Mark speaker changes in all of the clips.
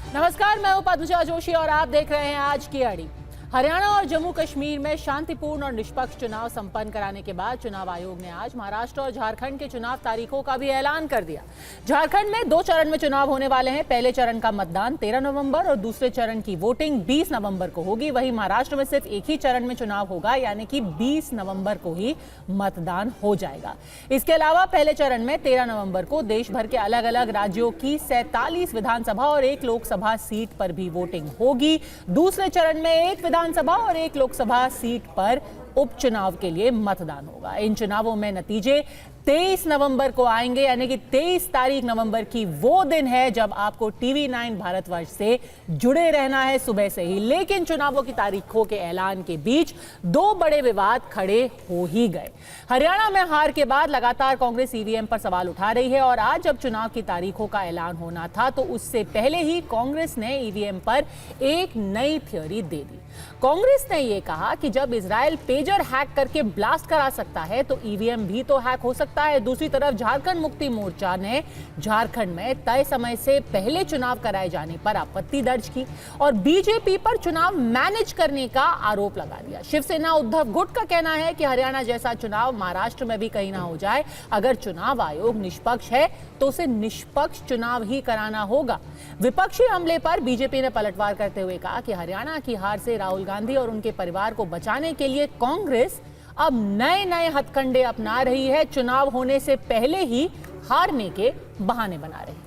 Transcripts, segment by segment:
Speaker 1: नमस्कार, मैं हूं पद्मजा जोशी और आप देख रहे हैं आज की अड़ी। हरियाणा और जम्मू कश्मीर में शांतिपूर्ण और निष्पक्ष चुनाव संपन्न कराने के बाद चुनाव आयोग ने आज महाराष्ट्र और झारखंड के चुनाव तारीखों का भी ऐलान कर दिया। झारखंड में 2 चरण में चुनाव होने वाले हैं। पहले चरण का मतदान 13 नवंबर और दूसरे चरण की वोटिंग 20 नवंबर को होगी। वहीं महाराष्ट्र में सिर्फ एक ही चरण में चुनाव होगा, यानी कि 20 नवंबर को ही मतदान हो जाएगा। इसके अलावा पहले चरण में 13 नवंबर को देश भर के अलग अलग राज्यों की 47 विधानसभा और 1 लोकसभा सीट पर भी वोटिंग होगी। दूसरे चरण में 1 विधानसभा और 1 लोकसभा सीट पर उपचुनाव के लिए मतदान होगा। इन चुनावों में नतीजे 23 नवंबर को आएंगे, यानी कि 23 तारीख नवंबर की वो दिन है जब आपको TV9 भारतवर्ष से जुड़े रहना है सुबह से ही। लेकिन चुनावों की तारीखों के ऐलान के बीच 2 बड़े विवाद खड़े हो ही गए। हरियाणा में हार के बाद लगातार कांग्रेस ईवीएम पर सवाल उठा रही है और आज जब चुनाव की तारीखों का ऐलान होना था तो उससे पहले ही कांग्रेस ने ईवीएम पर एक नई थ्योरी दे दी। कांग्रेस ने यह कहा कि जब इजराइल पेजर हैक करके ब्लास्ट करा सकता है तो ईवीएम भी तो हैक हो सकता है। दूसरी तरफ झारखंड मुक्ति मोर्चा ने झारखंड में तय समय से पहले चुनाव कराए जाने पर आपत्ति दर्ज की और बीजेपी पर चुनाव मैनेज करने का आरोप लगा दिया। शिवसेना उद्धव गुट का कहना है कि हरियाणा जैसा चुनाव महाराष्ट्र में भी कहीं ना हो जाए। अगर चुनाव आयोग निष्पक्ष है तो उसे निष्पक्ष चुनाव ही कराना होगा। विपक्षी हमले पर बीजेपी ने पलटवार करते हुए कहा कि हरियाणा की हार से राहुल गांधी और उनके परिवार को बचाने के लिए कांग्रेस अब नए हथकंडे अपना रही है। चुनाव होने से पहले ही हारने के बहाने बना रही है।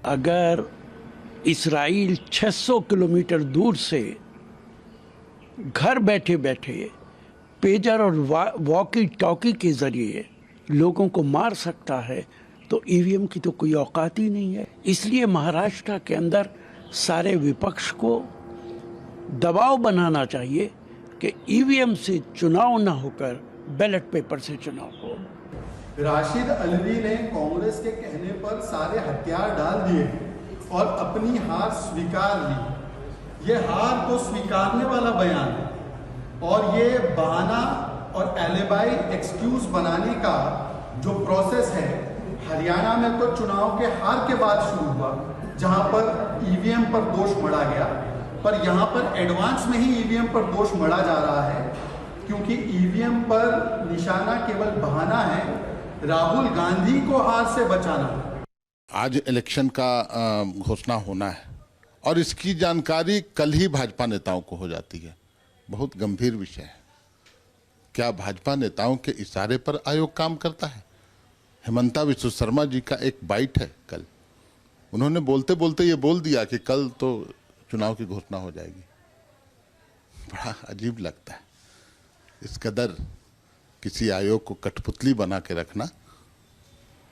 Speaker 2: अगर इस्राइल 600 किलोमीटर दूर से घर बैठे बैठे पेजर और वॉकी टॉकी के जरिए लोगों को मार सकता है तो ईवीएम की तो कोई औकात ही नहीं है। इसलिए महाराष्ट्र के अंदर सारे विपक्ष को दबाव बनाना चाहिए कि ईवीएम से चुनाव ना होकर बैलेट पेपर से चुनाव हो।
Speaker 3: राशिद अलवी ने कांग्रेस के कहने पर सारे हथियार डाल दिए और अपनी हार स्वीकार ली। ये हार तो स्वीकारने वाला बयान है और ये बहाना और एलिबाई एक्सक्यूज बनाने का जो प्रोसेस है हरियाणा में तो चुनाव के हार के बाद शुरू हुआ, जहां पर ईवीएम पर दोष मढ़ा गया, पर यहां पर एडवांस में ही ईवीएम पर दोष मढ़ा जा रहा है क्योंकि ईवीएम पर निशाना केवल बहाना है राहुल गांधी को हार से बचाना।
Speaker 4: आज इलेक्शन का घोषणा होना है और इसकी जानकारी कल ही भाजपा नेताओं को हो जाती है। बहुत गंभीर विषय है। क्या भाजपा नेताओं के इशारे पर आयोग काम करता है? हेमंता विश्व शर्मा जी का एक बाइट है कल, उन्होंने बोलते बोलते ये बोल दिया कि कल तो चुनाव की घोषणा हो जाएगी। बड़ा अजीब लगता है। इस कदर किसी आयोग को कठपुतली बना के रखना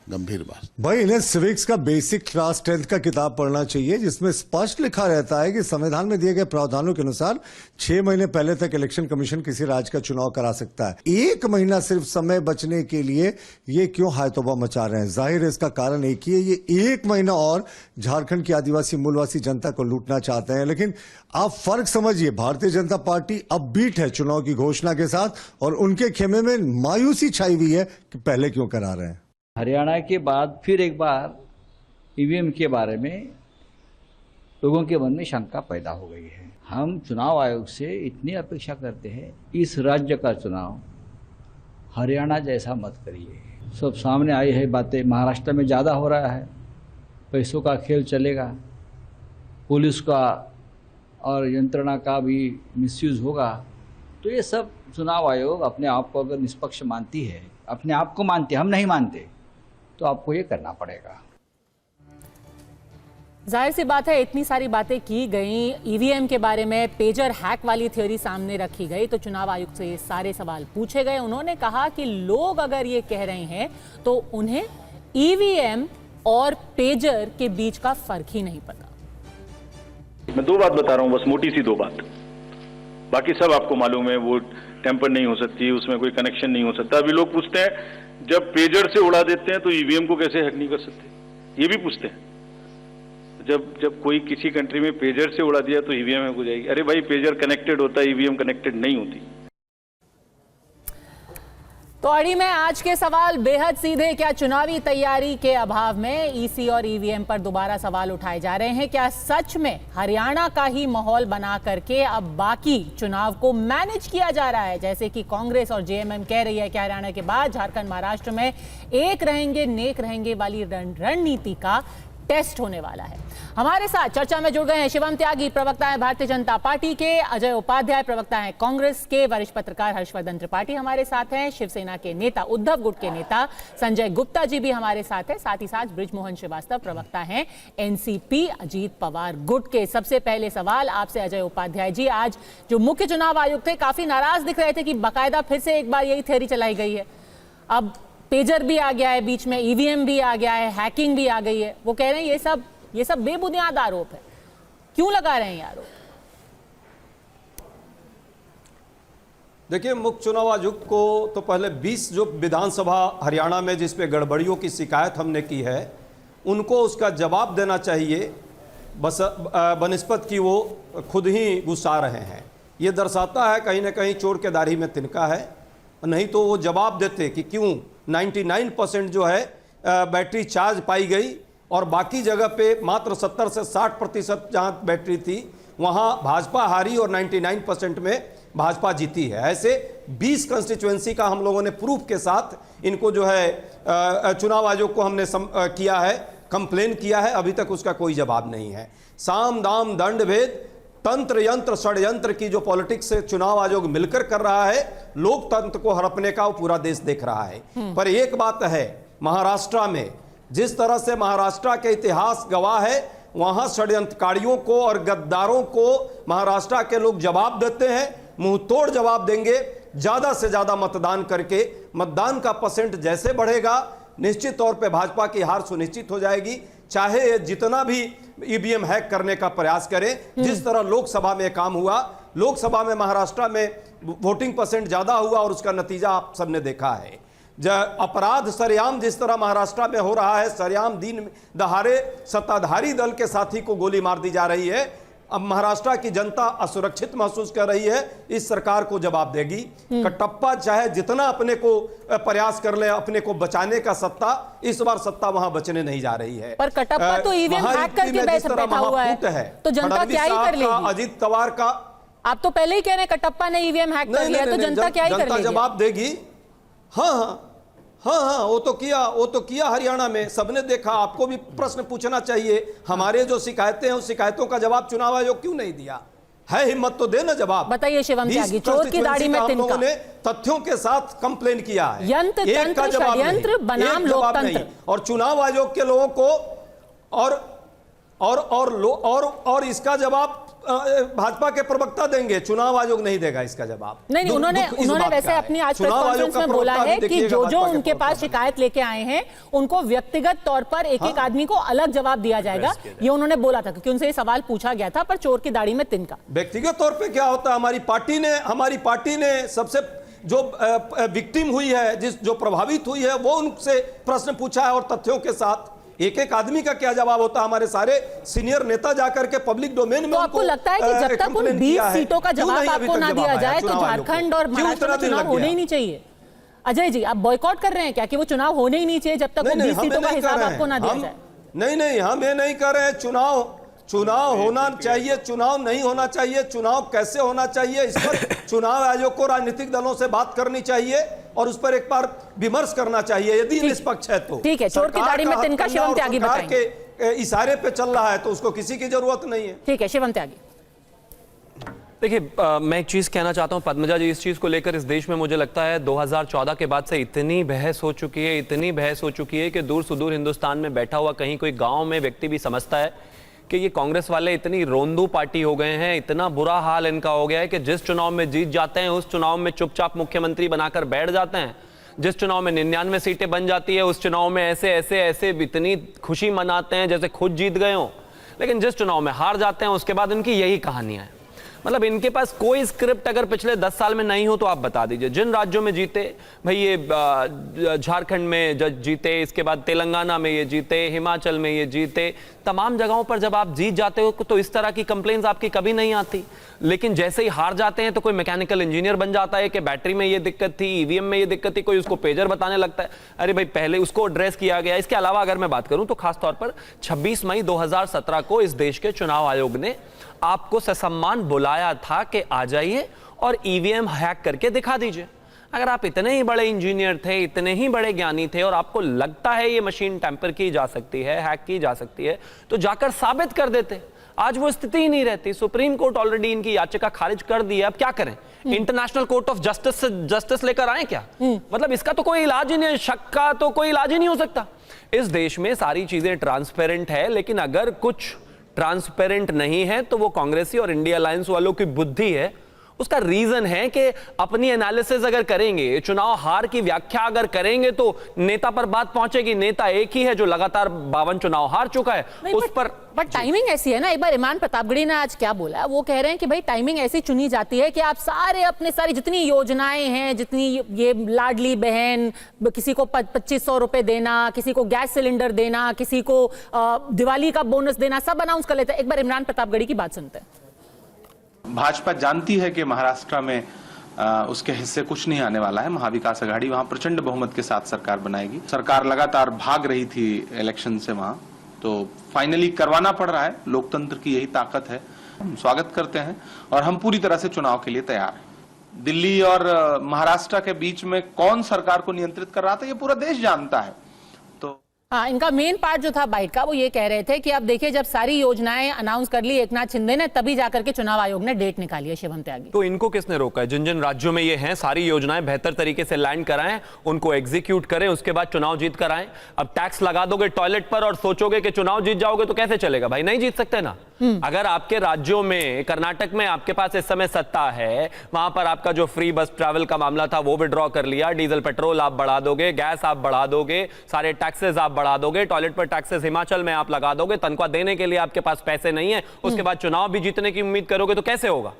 Speaker 4: गंभीर बात।
Speaker 5: भाई, इन्हें सिविक्स का बेसिक क्लास 10th का किताब पढ़ना चाहिए जिसमें स्पष्ट लिखा रहता है कि संविधान में दिए गए प्रावधानों के अनुसार 6 महीने पहले तक इलेक्शन कमीशन किसी राज्य का चुनाव करा सकता है। 1 महीना सिर्फ समय बचने के लिए ये क्यों हायतौबा मचा रहे हैं? जाहिर है इसका कारण एक ही है, ये 1 महीना और झारखंड की आदिवासी मूलवासी जनता को लूटना चाहते हैं। लेकिन आप फर्क समझिए, भारतीय जनता पार्टी अपबीट है चुनाव की घोषणा के साथ और उनके खेमे में मायूसी छाई हुई है कि पहले क्यों करा रहे हैं।
Speaker 6: हरियाणा के बाद फिर एक बार ईवीएम के बारे में लोगों के मन में शंका पैदा हो गई है। हम चुनाव आयोग से इतनी अपेक्षा करते हैं, इस राज्य का चुनाव हरियाणा जैसा मत करिए। सब सामने आई है बातें, महाराष्ट्र में ज़्यादा हो रहा है, पैसों का खेल चलेगा, पुलिस का और यंत्रणा का भी मिसयूज होगा। तो ये सब चुनाव आयोग अपने आप को अगर निष्पक्ष मानती है, अपने आप को मानते, हम नहीं मानते, तो आपको ये करना पड़ेगा।
Speaker 1: जाहिर सी बात है, इतनी सारी बातें की गई, ईवीएम के बारे में पेजर हैक वाली थ्योरी सामने रखी गई तो चुनाव आयुक्त से ये सारे सवाल पूछे गए। उन्होंने कहा कि लोग अगर ये कह रहे हैं तो उन्हें ईवीएम और पेजर के बीच का फर्क ही नहीं पता।
Speaker 7: मैं 2 बात बता रहा हूं, बस मोटी सी 2 बात, बाकी सब आपको मालूम है। वो टेम्पर नहीं हो सकती, उसमें कोई कनेक्शन नहीं हो सकता। अभी लोग पूछते हैं जब पेजर से उड़ा देते हैं तो ईवीएम को कैसे हैक नहीं कर सकते, ये भी पूछते हैं। जब कोई किसी कंट्री में पेजर से उड़ा दिया तो ईवीएम हैक हो जाएगी। अरे भाई, पेजर कनेक्टेड होता है, ईवीएम कनेक्टेड नहीं होती।
Speaker 1: तो अड़ी में आज के सवाल बेहद सीधे। क्या चुनावी तैयारी के अभाव में ईसी और ईवीएम पर दोबारा सवाल उठाए जा रहे हैं? क्या सच में हरियाणा का ही माहौल बना करके अब बाकी चुनाव को मैनेज किया जा रहा है, जैसे कि कांग्रेस और जेएमएम कह रही है कि हरियाणा के बाद झारखंड महाराष्ट्र में एक रहेंगे नेक रहेंगे वाली रणनीति का टेस्ट होने वाला है। हमारे साथ चर्चा में जुड़ गए हैं शिवम त्यागी, प्रवक्ता है भारतीय जनता पार्टी के, अजय उपाध्याय, प्रवक्ता है कांग्रेस के, वरिष्ठ पत्रकार हर्षवर्धन त्रिपाठी हमारे साथ हैं, शिवसेना के नेता उद्धव गुट के नेता संजय गुप्ता जी भी हमारे साथ हैं, साथ ही साथ बृजमोहन श्रीवास्तव प्रवक्ता हैं एनसीपी अजीत पवार गुट के। सबसे पहले सवाल आपसे अजय उपाध्याय जी, आज जो मुख्य चुनाव आयुक्त थे काफी नाराज दिख रहे थे कि बाकायदा फिर से एक बार यही थ्योरी चलाई गई है, अब पेजर भी आ गया है बीच में, ईवीएम भी आ गया है, हैकिंग भी आ गई है। वो कह रहे हैं ये सब बेबुनियाद आरोप है, क्यों लगा रहे हैं ये आरोप?
Speaker 8: देखिए, मुख्य चुनाव आयुक्त को तो पहले 20 जो विधानसभा हरियाणा में जिस पे गड़बड़ियों की शिकायत हमने की है उनको उसका जवाब देना चाहिए, बस बनिस्बत की वो खुद ही गुस्सा रहे हैं। ये दर्शाता है कहीं ना कहीं चोर के दाढ़ी में तिनका है, नहीं तो वो जवाब देते कि क्यों 99% जो है बैटरी चार्ज पाई गई और बाकी जगह पे मात्र 70 से 60% जहाँ बैटरी थी वहाँ भाजपा हारी और 99% में भाजपा जीती है। ऐसे 20 कंस्टिट्यूएंसी का हम लोगों ने प्रूफ के साथ इनको जो है चुनाव आयोग को हमने किया है, कंप्लेन किया है, अभी तक उसका कोई जवाब नहीं है। साम दाम दंड भेद तंत्र यंत्र षड्यंत्र की जो पॉलिटिक्स से चुनाव आयोग मिलकर कर रहा है, लोकतंत्र को हड़पने का वो पूरा देश देख रहा है। पर एक बात है, महाराष्ट्र में जिस तरह से महाराष्ट्र के इतिहास गवाह है, वहां षड्यंत्रकारियों को और गद्दारों को महाराष्ट्र के लोग जवाब देते हैं, मुंह तोड़ जवाब देंगे। ज्यादा से ज्यादा मतदान करके मतदान का परसेंट जैसे बढ़ेगा निश्चित तौर पे भाजपा की हार सुनिश्चित हो जाएगी, चाहे जितना भी ईवीएम हैक करने का प्रयास करें। जिस तरह लोकसभा में काम हुआ, लोकसभा में महाराष्ट्र में वोटिंग परसेंट ज्यादा हुआ और उसका नतीजा आप सबने देखा है। अपराध सरेआम जिस तरह महाराष्ट्र में हो रहा है, सरेआम दिन दहाड़े सत्ताधारी दल के साथी को गोली मार दी जा रही है। अब महाराष्ट्र की जनता असुरक्षित महसूस कर रही है, इस सरकार को जवाब देगी। कटप्पा चाहे जितना अपने को प्रयास कर ले, अपने को बचाने का सत्ता, इस बार सत्ता वहां बचने नहीं जा रही है।
Speaker 1: पर कटप्पा तो ईवीएम हैक करके बैठा हुआ है, तो जनता क्या ही कर लेगी?
Speaker 8: अजीत पवार का
Speaker 1: आप तो पहले ही कह रहे हैं कटप्पा ने ईवीएम हैक कर लिया, तो जनता क्या ही कर लेगी?
Speaker 8: जवाब देगी। हाँ, वो तो किया हरियाणा में सबने देखा। आपको भी प्रश्न पूछना चाहिए, हमारे जो शिकायतें हैं उस शिकायतों का जवाब चुनाव आयोग क्यों नहीं दिया है? हिम्मत तो देना जवाब।
Speaker 1: बताइए शिवम त्यागी, चोर की दाढ़ी में तिनका।
Speaker 8: हम लोगों ने तथ्यों के साथ कंप्लेन किया है,
Speaker 1: यंत्र तंत्र षड्यंत्र बनाम लोकतंत्र,
Speaker 8: और चुनाव आयोग के लोगों को और इसका जवाब भाजपा के प्रवक्ता देंगे, चुनाव आयोग नहीं देगा इसका जवाब।
Speaker 1: नहीं, उन्होंने वैसे अपनी आज प्रेस कॉन्फ्रेंस में बोला है कि जो उनके पास शिकायत लेके आए हैं उनको व्यक्तिगत तौर पर एक आदमी को अलग जवाब दिया जाएगा, ये उन्होंने बोला था क्योंकि उनसे ये सवाल पूछा गया था। पर चोर की दाढ़ी में तिनका
Speaker 8: व्यक्तिगत तौर पर क्या होता है? हमारी पार्टी ने सबसे जो विक्टिम हुई है, जो प्रभावित हुई है, वो उनसे प्रश्न पूछा है और तथ्यों के साथ। एक आदमी का क्या जवाब होता है? हमारे सारे सीनियर नेता जाकर के पब्लिक डोमेन में
Speaker 1: तो आपको लगता है कि जब तक उन 20 सीटों का जवाब आपको ना दिया जाए तो झारखंड और महाराष्ट्र में चुनाव होने ही नहीं चाहिए? अजय जी, आप बॉयकॉट कर रहे हैं क्या कि वो चुनाव होने ही नहीं चाहिए जब तक उन 20 सीटों का हिसाब आपको ना दिया जाए?
Speaker 8: नहीं, हम ये नहीं कर रहे हैं। चुनाव होना चाहिए, चुनाव नहीं होना चाहिए, चुनाव कैसे होना चाहिए, इस पर चुनाव आयोग को राजनीतिक दलों से बात करनी चाहिए और उस पर एक बार विमर्श करना चाहिए यदि निष्पक्ष है तो।
Speaker 1: ठीक है, चोर की दाढ़ी में तिनका शिवम त्यागी बताएंगे।
Speaker 8: के इशारे पे चल रहा है तो उसको किसी की जरूरत नहीं है।
Speaker 1: ठीक है, शिवम त्यागी।
Speaker 9: देखिए, मैं एक चीज कहना चाहता हूं पद्मजा जी, इस चीज को लेकर इस देश में मुझे लगता है 2014 के बाद से इतनी बहस हो चुकी है कि दूर सुदूर हिंदुस्तान में बैठा हुआ कहीं कोई गांव में व्यक्ति भी समझता है कि ये कांग्रेस वाले इतनी रोंदू पार्टी हो गए हैं, इतना बुरा हाल इनका हो गया है कि जिस चुनाव में जीत जाते हैं उस चुनाव में चुपचाप मुख्यमंत्री बनाकर बैठ जाते हैं, जिस चुनाव में 99 सीटें बन जाती है उस चुनाव में ऐसे इतनी खुशी मनाते हैं जैसे खुद जीत गए हो, लेकिन जिस चुनाव में हार जाते हैं उसके बाद इनकी यही कहानियां हैं। मतलब इनके पास कोई स्क्रिप्ट अगर पिछले 10 साल में नहीं हो तो आप बता दीजिए। जिन राज्यों में जीते भाई, ये झारखंड में जीते, इसके बाद तेलंगाना में ये जीते, हिमाचल में ये जीते, तमाम जगहों पर जब आप जीत जाते हो तो इस तरह की कंप्लेंट्स आपकी कभी नहीं आती, लेकिन जैसे ही हार जाते हैं तो कोई मैकेनिकल इंजीनियर बन जाता है कि बैटरी में ये दिक्कत थी, ईवीएम में ये दिक्कत थी, कोई उसको पेजर बताने लगता है। अरे भाई, पहले उसको एड्रेस किया गया। इसके अलावा अगर मैं बात करूं तो खासतौर पर 26 मई 2017 को इस देश के चुनाव आयोग ने आपको ससम्मान बुलाया था कि आ जाइए और ईवीएम हैक करके दिखा दीजिए। अगर आप इतने ही बड़े इंजीनियर थे, इतने ही बड़े ज्ञानी थे और आपको लगता है ये मशीन टैंपर की जा सकती है, हैक की जा सकती है, तो जाकर साबित कर देते। आज वो स्थिति ही नहीं रहती। सुप्रीम कोर्ट ऑलरेडी इनकी याचिका खारिज कर दी है। अब क्या करें? इंटरनेशनल कोर्ट ऑफ जस्टिस से जस्टिस लेकर आए क्या? मतलब इसका तो कोई इलाज ही नहीं है, शक का तो कोई इलाज ही नहीं हो सकता। इस देश में सारी चीजें ट्रांसपेरेंट है, लेकिन अगर कुछ ट्रांसपेरेंट नहीं है तो वो कांग्रेसी और इंडिया अलायंस वालों की बुद्धि है। उसका रीजन है कि अपनी एनालिसिस अगर करेंगे, चुनाव हार की व्याख्या अगर करेंगे तो नेता पर बात पहुंचेगी। नेता एक ही है जो लगातार 52 चुनाव हार चुका है। उस पर
Speaker 1: बट टाइमिंग ऐसी है ना। एक बार इमान प्रतापगढ़ी ने आज क्या बोला, वो कह रहे हैं कि भाई टाइमिंग ऐसी चुनी जाती है कि आप सारे अपने सारी जितनी योजनाएं हैं, जितनी ये लाडली बहन, किसी को 2500 रुपए देना, किसी को गैस सिलेंडर देना, किसी को दिवाली का बोनस देना, सब अनाउंस कर लेते हैं। एक बार इमरान प्रतापगढ़ी की बात सुनते हैं।
Speaker 10: भाजपा जानती है कि महाराष्ट्र में उसके हिस्से कुछ नहीं आने वाला है। महाविकास आघाड़ी वहां प्रचंड बहुमत के साथ सरकार बनाएगी। सरकार लगातार भाग रही थी इलेक्शन से वहां, तो फाइनली करवाना पड़ रहा है। लोकतंत्र की यही ताकत है। हम स्वागत करते हैं और हम पूरी तरह से चुनाव के लिए तैयार हैं। दिल्ली और महाराष्ट्र के बीच में कौन सरकार को नियंत्रित कर रहा था, ये पूरा देश जानता है।
Speaker 1: हाँ, इनका मेन पार्ट जो था बाइट का, वो ये कह रहे थे कि अब देखिए, जब सारी योजनाएं अनाउंस कर ली एकनाथ शिंदे ने, तभी जाकर के चुनाव आयोग ने डेट निकाली है। शिवम त्यागी,
Speaker 9: तो इनको किसने रोका है? जिन जिन राज्यों में ये हैं, सारी योजनाएं बेहतर तरीके से लैंड कराएं, उनको एग्जीक्यूट करें, उसके बाद चुनाव जीत कर आएं। अब टैक्स लगा दोगे टॉयलेट पर और सोचोगे कि चुनाव जीत जाओगे तो कैसे चलेगा भाई? नहीं जीत सकते ना। अगर आपके राज्यों में, कर्नाटक में आपके पास इस समय सत्ता है, वहां पर आपका जो फ्री बस ट्रैवल का मामला था वो विड्रॉ कर लिया, डीजल पेट्रोल आप बढ़ा दोगे, गैस आप बढ़ा दोगे, सारे टैक्सेस आप बढ़ा दोगे, टॉयलेट पर टैक्सेस हिमाचल में आप लगा दोगे, तनख्वाह देने के लिए आपके पास पैसे नहीं है, उसके बाद चुनाव भी जीतने की उम्मीद करोगे तो कैसे होगा?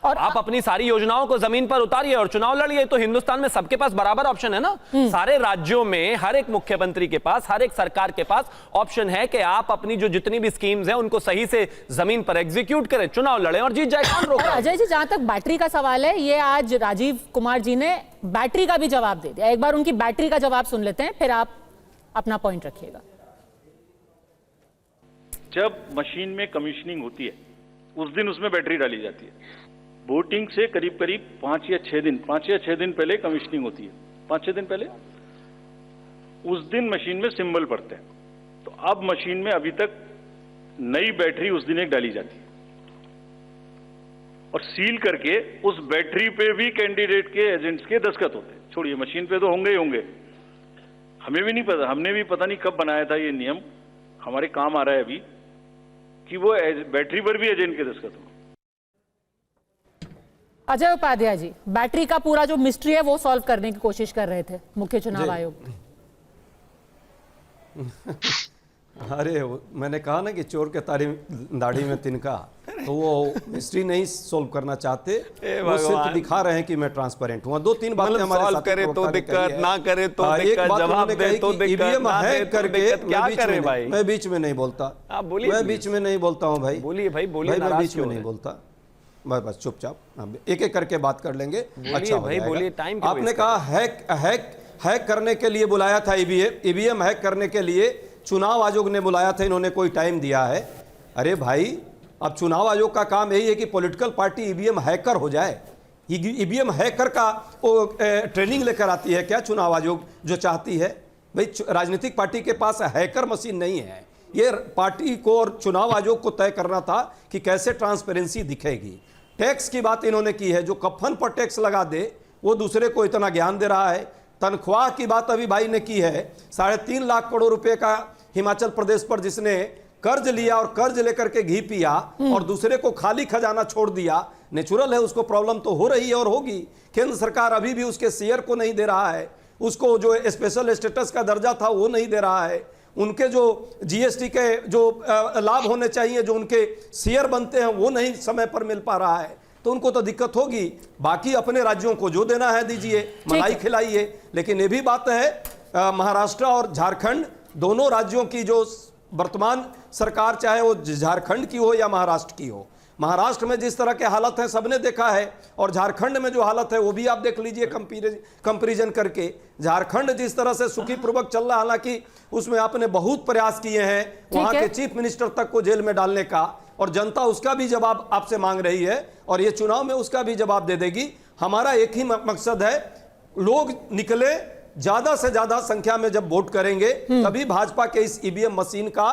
Speaker 9: और आप अपनी सारी योजनाओं को जमीन पर उतारिए और चुनाव लड़िए। तो हिंदुस्तान में सबके पास बराबर ऑप्शन है ना। सारे राज्यों में हर एक मुख्यमंत्री के पास, हर एक सरकार के पास ऑप्शन है कि आप अपनी जो जितनी भी स्कीम्स हैं उनको सही से जमीन पर एग्जीक्यूट करें, चुनाव लड़ें और जीत जाए। कौन रोक रहा है?
Speaker 1: अजय जी, जहां तक बैटरी का सवाल है, ये आज राजीव कुमार जी ने बैटरी का भी जवाब दे दिया। एक बार उनकी बैटरी का जवाब सुन लेते हैं, फिर आप अपना पॉइंट रखिएगा।
Speaker 7: जब मशीन में कमीशनिंग होती है उस दिन उसमें बैटरी डाली जाती है। वोटिंग से करीब करीब 5 या 6 दिन पहले कमीशनिंग होती है। 5-6 दिन पहले उस दिन मशीन में सिंबल पड़ते हैं। तो अब मशीन में अभी तक नई बैटरी उस दिन एक डाली जाती है और सील करके उस बैटरी पे भी कैंडिडेट के एजेंट्स के दस्तखत होते हैं। छोड़िए, मशीन पे तो होंगे ही होंगे। हमें भी नहीं पता, हमने भी पता नहीं कब बनाया था ये नियम। हमारे काम आ रहा है अभी कि वो बैटरी पर भी एजेंट के दस्तखत हो।
Speaker 1: अजय उपाध्याय जी, बैटरी का पूरा जो मिस्ट्री है वो सॉल्व करने की कोशिश कर रहे थे मुख्य चुनाव आयोग।
Speaker 8: अरे मैंने कहा ना कि चोर के दाढ़ी में तिनका, तो वो मिस्ट्री नहीं सोल्व करना चाहते, वो सिर्फ दिखा रहे हैं कि मैं ट्रांसपेरेंट हूँ। 2-3 बातें हमारे साथ
Speaker 9: करे तो दिक्कत, ना करे तो दिक्कत, जवाब दे तो दिक्कत,
Speaker 8: ईवीएम हैक करके
Speaker 9: क्या करे भाई?
Speaker 8: मैं बीच में नहीं बोलता। मैं बीच में नहीं बोलता हूँ भाई।
Speaker 9: बोलिए भाई, बोलिए।
Speaker 8: मैं बीच में नहीं बोलता, बस चुपचाप एक एक करके बात कर लेंगे। अच्छा भाई, बोलिए। टाइम आपने कहा हैक करने के लिए बुलाया था ईवीएम हैक करने के लिए चुनाव आयोग ने बुलाया था, इन्होंने कोई टाइम दिया है? अरे भाई, अब चुनाव आयोग का काम यही है कि पॉलिटिकल पार्टी ईवीएम हैकर हो जाए। ईवीएम हैकर का वो ट्रेनिंग लेकर आती है क्या चुनाव आयोग जो चाहती है? भाई, राजनीतिक पार्टी के पास हैकर मशीन नहीं है। ये पार्टी को और चुनाव आयोग को तय करना था कि कैसे ट्रांसपेरेंसी दिखेगी। टैक्स की बात इन्होंने की है, जो कफन पर टैक्स लगा दे वो दूसरे को इतना ज्ञान दे रहा है। तनख्वाह की बात अभी भाई ने की है, 3.5 लाख करोड़ रुपए का हिमाचल प्रदेश पर जिसने कर्ज लिया और कर्ज लेकर के घी पिया और दूसरे को खाली खजाना छोड़ दिया। नेचुरल है, उसको प्रॉब्लम तो हो रही है और होगी। केंद्र सरकार अभी भी उसके शेयर को नहीं दे रहा है, उसको जो स्पेशल स्टेटस का दर्जा था वो नहीं दे रहा है, उनके जो जीएसटी के जो लाभ होने चाहिए, जो उनके शेयर बनते हैं, वो नहीं समय पर मिल पा रहा है। तो उनको तो दिक्कत होगी। बाकी अपने राज्यों को जो देना है दीजिए, मलाई खिलाइए। लेकिन ये भी बात है, महाराष्ट्र और झारखंड दोनों राज्यों की जो वर्तमान सरकार चाहे वो झारखंड की हो या महाराष्ट्र की हो, महाराष्ट्र में जिस तरह के हालत है सबने देखा है, और झारखंड में जो हालत है वो भी आप देख लीजिए कंपैरिजन करके। झारखंड जिस तरह से सुखी पूर्वक चल रहा, हालांकि उसमें आपने बहुत प्रयास किए हैं वहां के चीफ मिनिस्टर तक को जेल में डालने का, और जनता उसका भी जवाब आपसे मांग रही है और ये चुनाव में उसका भी जवाब दे देगी। हमारा एक ही मकसद है, लोग निकले, ज्यादा से ज्यादा संख्या में जब वोट करेंगे तभी भाजपा के इस ईवीएम मशीन का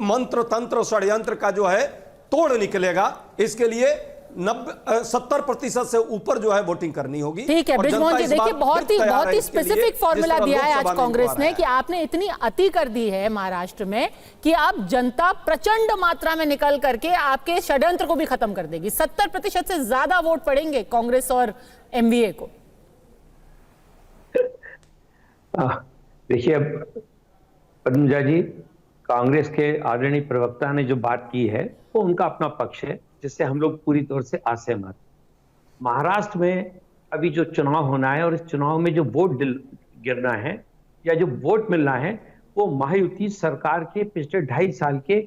Speaker 8: मंत्र तंत्र षड्यंत्र का जो है तोड़ निकलेगा। इसके लिए 70% से ऊपर जो है वोटिंग करनी होगी।
Speaker 1: ठीक है बृजमोहन जी, देखिए बहुत ही स्पेसिफिक फॉर्मूला दिया है आज कांग्रेस ने कि आपने इतनी अति कर दी है महाराष्ट्र में कि आप जनता प्रचंड मात्रा में निकल करके आपके षड्यंत्र को भी खत्म कर देगी। 70% से ज्यादा वोट पड़ेंगे कांग्रेस और एमवीए को।
Speaker 11: देखिए पद्मजा जी, कांग्रेस के आदरणीय प्रवक्ता ने जो बात की है वो उनका अपना पक्ष है, जिससे हम लोग पूरी तौर से असहमत। महाराष्ट्र में अभी जो चुनाव होना है और इस चुनाव में जो वोट गिरना है या जो वोट मिलना है वो महायुति सरकार के पिछले 2.5 साल के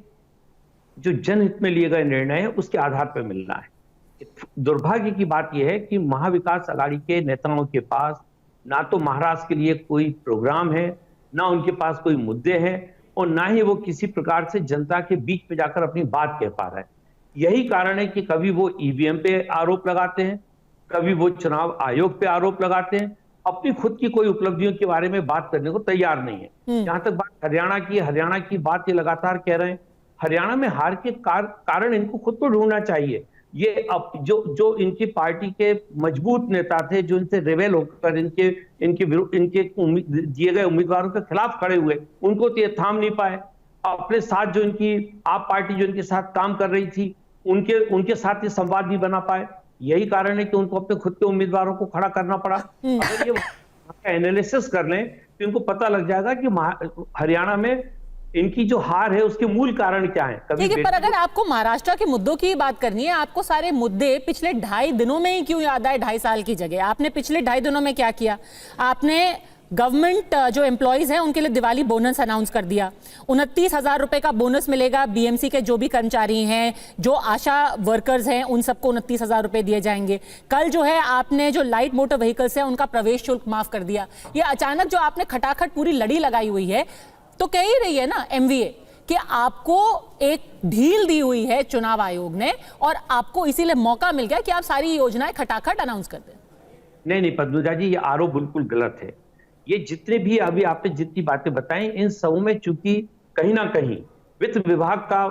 Speaker 11: जो जनहित में लिए गए निर्णय है उसके आधार पर मिलना है। दुर्भाग्य की बात यह है कि महाविकास आघाड़ी के नेताओं के पास ना तो महाराष्ट्र के लिए कोई प्रोग्राम है, ना उनके पास कोई मुद्दे हैं, और ना ही वो किसी प्रकार से जनता के बीच में जाकर अपनी बात कह पा रहा है। यही कारण है कि कभी वो ईवीएम पे आरोप लगाते हैं, कभी वो चुनाव आयोग पे आरोप लगाते हैं, अपनी खुद की कोई उपलब्धियों के बारे में बात करने को तैयार नहीं है। जहां तक बात हरियाणा की बात ये लगातार कह रहे हैं, हरियाणा में हार के कारण इनको खुद को ढूंढना चाहिए। ये अब जो इनकी पार्टी के मजबूत नेता थे, जो इनसे रिबेल होकर इनके दिए गए उम्मीदवारों के खिलाफ खड़े हुए, उनको तो ये थाम नहीं पाए। अपने साथ जो इनकी आप पार्टी जो इनके साथ काम कर रही थी, उनके साथ ये संवाद नहीं बना पाए। यही कारण है कि उनको अपने खुद के उम्मीदवारों को खड़ा करना पड़ा। अगर ये एनालिसिस कर लें तो इनको पता लग जाएगा कि हरियाणा में इनकी जो हार है उसके मूल कारण क्या है।
Speaker 1: ठीक है, पर अगर आपको महाराष्ट्र के मुद्दों की बात करनी है, आपको सारे मुद्दे पिछले 2.5 दिनों में ही क्यों याद आए 2.5 साल की जगह? आपने पिछले 2.5 दिनों में क्या किया? आपने गवर्नमेंट जो एम्प्लॉइज हैं उनके लिए दिवाली बोनस अनाउंस कर दिया। 29,000 रुपए का बोनस मिलेगा। बीएमसी के जो भी कर्मचारी हैं, जो आशा वर्कर्स हैं, उन सबको 29,000 रुपए दिए जाएंगे। कल जो है आपने जो लाइट मोटर व्हीकल्स हैं उनका प्रवेश शुल्क माफ कर दिया। ये अचानक जो आपने खटाखट पूरी लड़ी लगाई हुई है, तो कह ही रही है ना एमवीए कि आपको एक ढील दी हुई है चुनाव आयोग ने और आपको इसीलिए मौका मिल गया कि आप सारी योजनाएं खटाखट अनाउंस कर दें।
Speaker 11: नहीं पद्मजा जी, ये आरोप बिल्कुल गलत है। ये जितने भी अभी आपने जितनी बातें बताई, इन सब में चूंकि कहीं ना कहीं वित्त विभाग का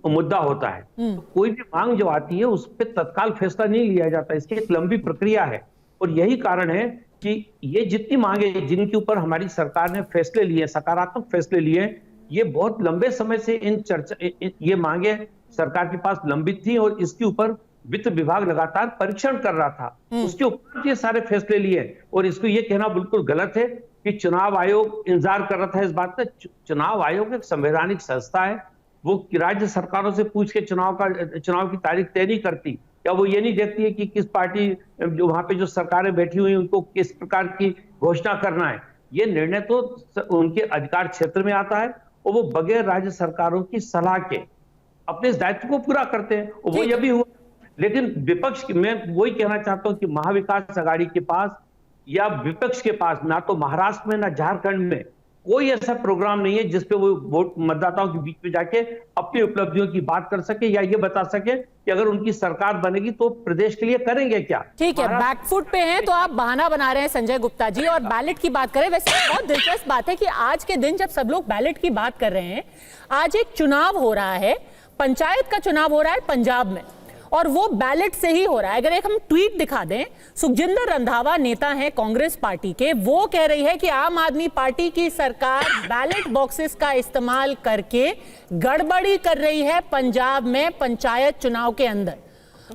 Speaker 11: मुद्दा होता है, तो कोई भी मांग जो आती है उस पर तत्काल फैसला नहीं लिया जाता। इसकी एक लंबी प्रक्रिया है और यही कारण है कि ये जितनी मांगे जिनके ऊपर हमारी सरकार ने फैसले लिए, सकारात्मक फैसले लिए, ये बहुत लंबे समय से ये मांगे सरकार के पास लंबित थी और इसके ऊपर वित्त विभाग लगातार परीक्षण कर रहा था। उसके ऊपर ये सारे फैसले लिए और इसको ये कहना बिल्कुल गलत है कि चुनाव आयोग इंतजार कर रहा था इस बात का। चुनाव आयोग एक संवैधानिक संस्था है, वो राज्य सरकारों से पूछ के चुनाव की तारीख तय नहीं करती, या वो ये नहीं देखती है कि किस पार्टी जो वहां पे जो सरकारें बैठी हुई उनको किस प्रकार की घोषणा करना है। ये निर्णय तो उनके अधिकार क्षेत्र में आता है और वो बगैर राज्य सरकारों की सलाह के अपने इस दायित्व को पूरा करते हैं और वो ये भी हुआ। लेकिन विपक्ष, मैं वही कहना चाहता हूं कि महाविकास आघाड़ी के पास या विपक्ष के पास ना तो महाराष्ट्र में ना झारखंड में कोई ऐसा प्रोग्राम नहीं है जिसपे वो वोट मतदाताओं के बीच में जाके अपनी उपलब्धियों की बात कर सके या ये बता सके कि अगर उनकी सरकार बनेगी तो प्रदेश के लिए करेंगे क्या।
Speaker 1: ठीक है, बैकफुट पे हैं तो आप बहाना बना रहे हैं संजय गुप्ता जी। और बैलेट की बात करें, वैसे बहुत दिलचस्प बात है कि आज के दिन जब सब लोग बैलेट की बात कर रहे हैं, आज एक चुनाव हो रहा है, पंचायत का चुनाव हो रहा है पंजाब में, और वो बैलेट से ही हो रहा है। अगर एक हम ट्वीट दिखा दें, सुखजिंदर रंधावा नेता हैं कांग्रेस पार्टी के, वो कह रही है कि आम आदमी पार्टी की सरकार बैलेट बॉक्सेस का इस्तेमाल करके गड़बड़ी कर रही है पंजाब में पंचायत चुनाव के अंदर।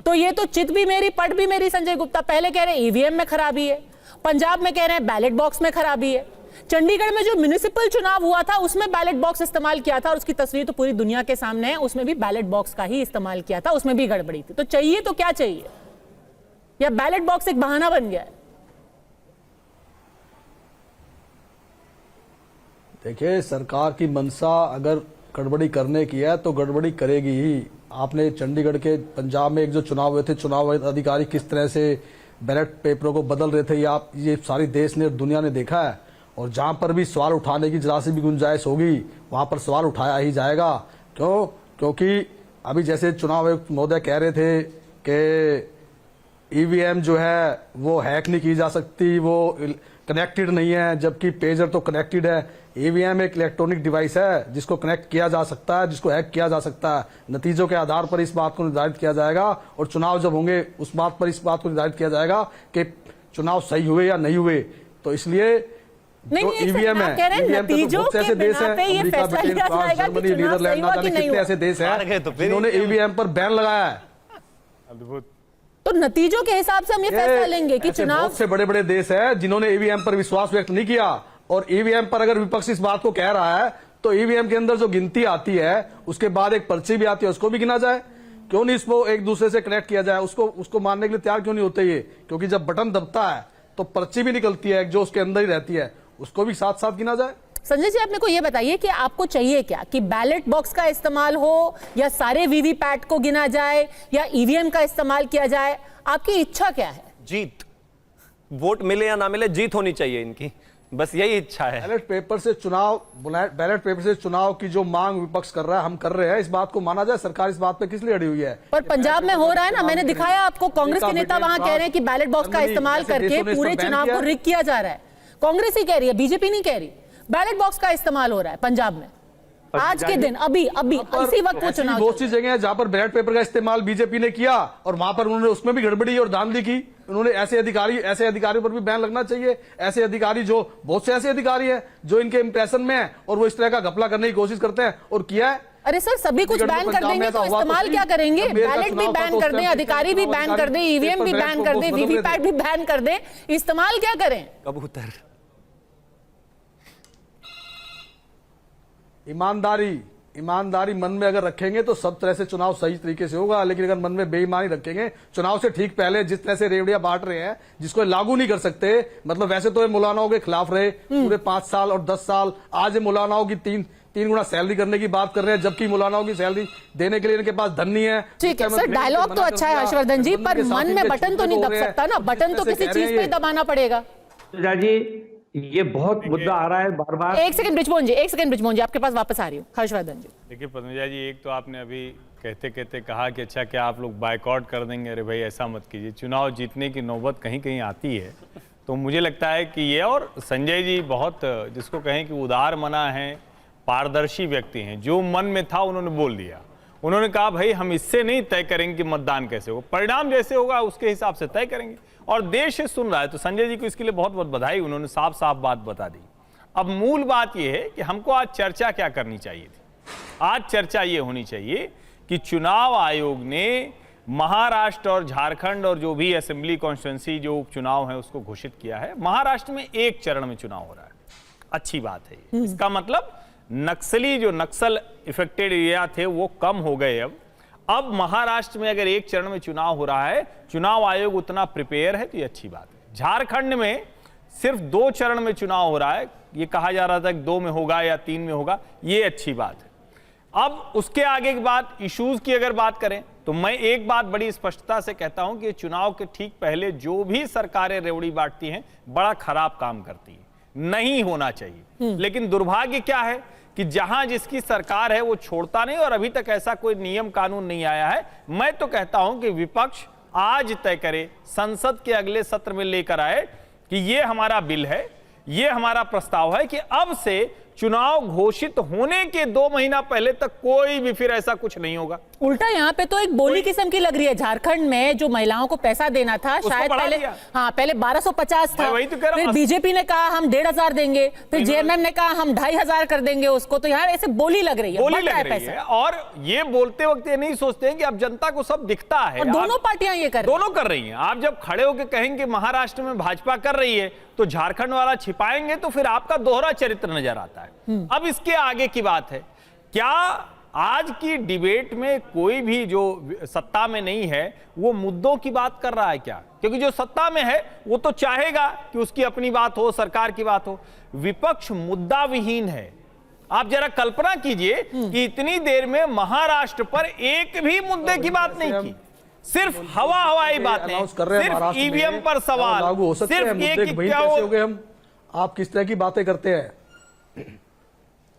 Speaker 1: तो ये तो चित भी मेरी पट भी मेरी। संजय गुप्ता पहले कह रहे हैं ईवीएम में खराबी है, पंजाब में कह रहे हैं बैलेट बॉक्स में खराबी है, चंडीगढ़ में जो म्युनिसिपल चुनाव हुआ था उसमें बैलेट बॉक्स इस्तेमाल किया था और उसकी तस्वीर तो पूरी दुनिया के सामने है, उसमें भी बैलेट बॉक्स का ही इस्तेमाल किया था, उसमें भी गड़बड़ी थी। तो चाहिए तो क्या चाहिए? या बैलेट बॉक्स एक बहाना बन गया है?
Speaker 12: देखिए, सरकार की मंशा अगर गड़बड़ी करने की है तो गड़बड़ी करेगी ही। आपने चंडीगढ़ के पंजाब में एक जो चुनाव हुए थे, चुनाव अधिकारी किस तरह से बैलेट पेपरों को बदल रहे थे, ये सारी देश ने दुनिया ने देखा है। और जहां पर भी सवाल उठाने की जरा सी भी गुंजाइश होगी वहां पर सवाल उठाया ही जाएगा। क्योंकि अभी जैसे चुनाव आयुक्त महोदय कह रहे थे कि ईवीएम जो है वो हैक नहीं की जा सकती, वो कनेक्टेड नहीं है, जबकि पेजर तो कनेक्टेड है। ईवीएम एक इलेक्ट्रॉनिक डिवाइस है जिसको कनेक्ट किया जा सकता है, जिसको हैक किया जा सकता है। नतीजों के आधार पर इस बात को निर्धारित किया जाएगा और चुनाव जब होंगे उस बात पर इस बात को निर्धारित किया जाएगा कि चुनाव सही हुए या नहीं हुए। तो इसलिए जो ईवीएम है, ईवीएम तो बहुत से ऐसे देश हैं, America, Britain, France, Germany, Netherland, ना जाने कितने ऐसे देश हैं जिन्होंने ईवीएम पर बैन लगाया है।
Speaker 1: तो नतीजों के हिसाब से हम ये फैसला लेंगे कि चुनाव
Speaker 12: बहुत से बड़े बड़े देश हैं जिन्होंने ईवीएम पर विश्वास व्यक्त नहीं किया। और ईवीएम पर अगर विपक्ष इस बात को कह रहा है तो ईवीएम के अंदर जो गिनती आती है उसके बाद एक पर्ची भी आती है, उसको भी गिना जाए। क्यों नहीं इसको एक दूसरे से कनेक्ट किया जाए? उसको मानने के लिए तैयार क्यों नहीं होते ये? क्योंकि जब बटन दबता है तो पर्ची भी निकलती है जो उसके अंदर ही रहती है, उसको भी साथ साथ गिना जाए।
Speaker 1: संजय जी, आप मेरे को ये बताइए कि आपको चाहिए क्या, कि बैलेट बॉक्स का इस्तेमाल हो या सारे वीवीपैट को गिना जाए या ईवीएम का इस्तेमाल किया जाए? आपकी इच्छा क्या है?
Speaker 9: जीत, वोट मिले या ना मिले, जीत होनी चाहिए इनकी, बस यही इच्छा है।
Speaker 12: बैलेट पेपर से चुनाव की जो मांग विपक्ष कर रहा है, हम कर रहे हैं, इस बात को माना जाए। सरकार इस बात पे किस लिए अड़ी हुई है?
Speaker 1: पर पंजाब में हो रहा है ना, मैंने दिखाया आपको, कांग्रेस के नेता वहां कह रहे हैं कि बैलेट बॉक्स का इस्तेमाल करके पूरे चुनाव को रिग किया जा रहा है। कांग्रेस ही कह रही है, बीजेपी नहीं कह रही। बैलेट बॉक्स का इस्तेमाल हो रहा है पंजाब में आज के दिन, अभी इसी वक्त वो चुनाव।
Speaker 12: बहुत सी जगह है जहां पर बैलेट पेपर का इस्तेमाल बीजेपी ने किया और वहां पर उन्होंने उसमें भी गड़बड़ी और धांधली की। उन्होंने ऐसे अधिकारियों पर भी बैन लगना चाहिए। ऐसे अधिकारी जो बहुत से ऐसे अधिकारी हैं जो इनके इंप्रेशन में है और वो इस तरह का घपला करने की कोशिश करते हैं और किया है।
Speaker 1: अरे सर, सभी कुछ बैन कर देंगे तो इस्तेमाल क्या करेंगे? बैलेट भी बैन कर दें, अधिकारी भी बैन कर दें, ईवीएम भी बैन कर दें, वीवीपैट भी बैन कर दें, इस्तेमाल क्या करें?
Speaker 9: कबूतर।
Speaker 12: ईमानदारी मन में अगर रखेंगे तो सब तरह से चुनाव सही तरीके से होगा। लेकिन अगर मन में बेईमानी रखेंगे, चुनाव से ठीक पहले जिस तरह से रेवड़ियां बांट रहे हैं जिसको लागू नहीं कर सकते, मतलब वैसे तो ये मौलानाओं के खिलाफ रहे पूरे 5 साल और 10 साल, आज ये मौलानाओं की तीन गुना सैलरी करने की बात कर रहे हैं, जबकि मौलानाओं की सैलरी देने के लिए इनके पास धन नहीं है।
Speaker 1: ठीक है सर, डायलॉग तो अच्छा है हर्षवर्धन जी, पर मन में बटन तो नहीं दब सकता ना, बटन तो किसी चीज पे दबाना पड़ेगा।
Speaker 11: जी, ये बहुत मुद्दा आ रहा है बार बार।
Speaker 1: एक सेकंड ब्रिजमोहन जी, आपके पास वापस आ रही हूँ। हर्षवर्धन जी,
Speaker 13: देखिए पद्मजा जी, एक तो आपने अभी कहते कहते कहा कि अच्छा क्या आप लोग बायकॉट कर देंगे? अरे भाई ऐसा मत कीजिए, चुनाव जीतने की नौबत कहीं कहीं आती है। तो मुझे लगता है कि ये, और संजय जी बहुत जिसको कहें कि उदार मना है, पारदर्शी व्यक्ति हैं। जो मन में था उन्होंने बोल दिया। उन्होंने कहा भाई हम इससे नहीं तय करेंगे कि मतदान कैसे होगा, परिणाम जैसे होगा उसके हिसाब से तय करेंगे। और देश सुन रहा है, तो संजय जी को इसके लिए बहुत बहुत बधाई, उन्होंने साफ साफ बात बता दी। अब मूल बात यह है कि हमको आज चर्चा क्या करनी चाहिए थी। आज चर्चा ये होनी चाहिए कि चुनाव आयोग ने महाराष्ट्र और झारखंड और जो भी असेंबली कॉन्स्टिट्यूंसी जो उपचुनाव है उसको घोषित किया है। महाराष्ट्र में एक चरण में चुनाव हो रहा है, अच्छी बात है। इसका मतलब नक्सल इफेक्टेड एरिया थे वो कम हो गए। अब महाराष्ट्र में अगर एक चरण में चुनाव हो रहा है, चुनाव आयोग उतना प्रिपेयर है, तो ये अच्छी बात है। झारखंड में सिर्फ 2 चरण में चुनाव हो रहा है, ये कहा जा रहा था कि 2 में होगा या 3 में होगा, ये अच्छी बात है। अब उसके आगे की बात, इश्यूज की अगर बात करें तो मैं एक बात बड़ी स्पष्टता से कहता हूं कि चुनाव के ठीक पहले जो भी सरकारें रेवड़ी बांटती हैं बड़ा खराब काम करती है, नहीं होना चाहिए। लेकिन दुर्भाग्य क्या है कि जहां जिसकी सरकार है वो छोड़ता नहीं, और अभी तक ऐसा कोई नियम कानून नहीं आया है। मैं तो कहता हूं कि विपक्ष आज तय करे, संसद के अगले सत्र में लेकर आए कि ये हमारा बिल है, ये हमारा प्रस्ताव है कि अब से चुनाव घोषित होने के 2 महीना पहले तक कोई भी फिर ऐसा कुछ नहीं होगा।
Speaker 1: उल्टा यहाँ पे तो एक बोली किस्म की लग रही है। झारखंड में जो महिलाओं को पैसा देना था, शायद पहले 1250 था, फिर बीजेपी ने कहा हम 1500 देंगे, फिर जेएमएम ने कहा हम 2500 कर देंगे उसको। तो यहाँ ऐसे बोली लग रही है,
Speaker 13: और ये बोलते वक्त ये नहीं सोचते हैं कि अब जनता को सब दिखता है।
Speaker 1: दोनों पार्टियां ये
Speaker 13: दोनों कर रही है। आप जब खड़े होकर कहेंगे महाराष्ट्र में भाजपा कर रही है तो झारखंड वाला छिपाएंगे, तो फिर आपका दोहरा चरित्र नजर आता है। अब इसके आगे की बात है, क्या आज की डिबेट में कोई भी जो सत्ता में नहीं है वो मुद्दों की बात कर रहा है क्या? क्योंकि जो सत्ता में है वो तो चाहेगा कि उसकी अपनी बात हो, सरकार की बात हो। विपक्ष मुद्दा विहीन है। आप जरा कल्पना कीजिए कि इतनी देर में महाराष्ट्र पर एक भी मुद्दे की बात नहीं की, सिर्फ हवाई बातें, सिर्फ ईवीएम पर सवाल,
Speaker 12: लागू हो सकते हैं
Speaker 13: सिर्फ
Speaker 12: मुद्दे,
Speaker 13: क्या
Speaker 12: हो गए हम। आप किस तरह की बातें करते हैं?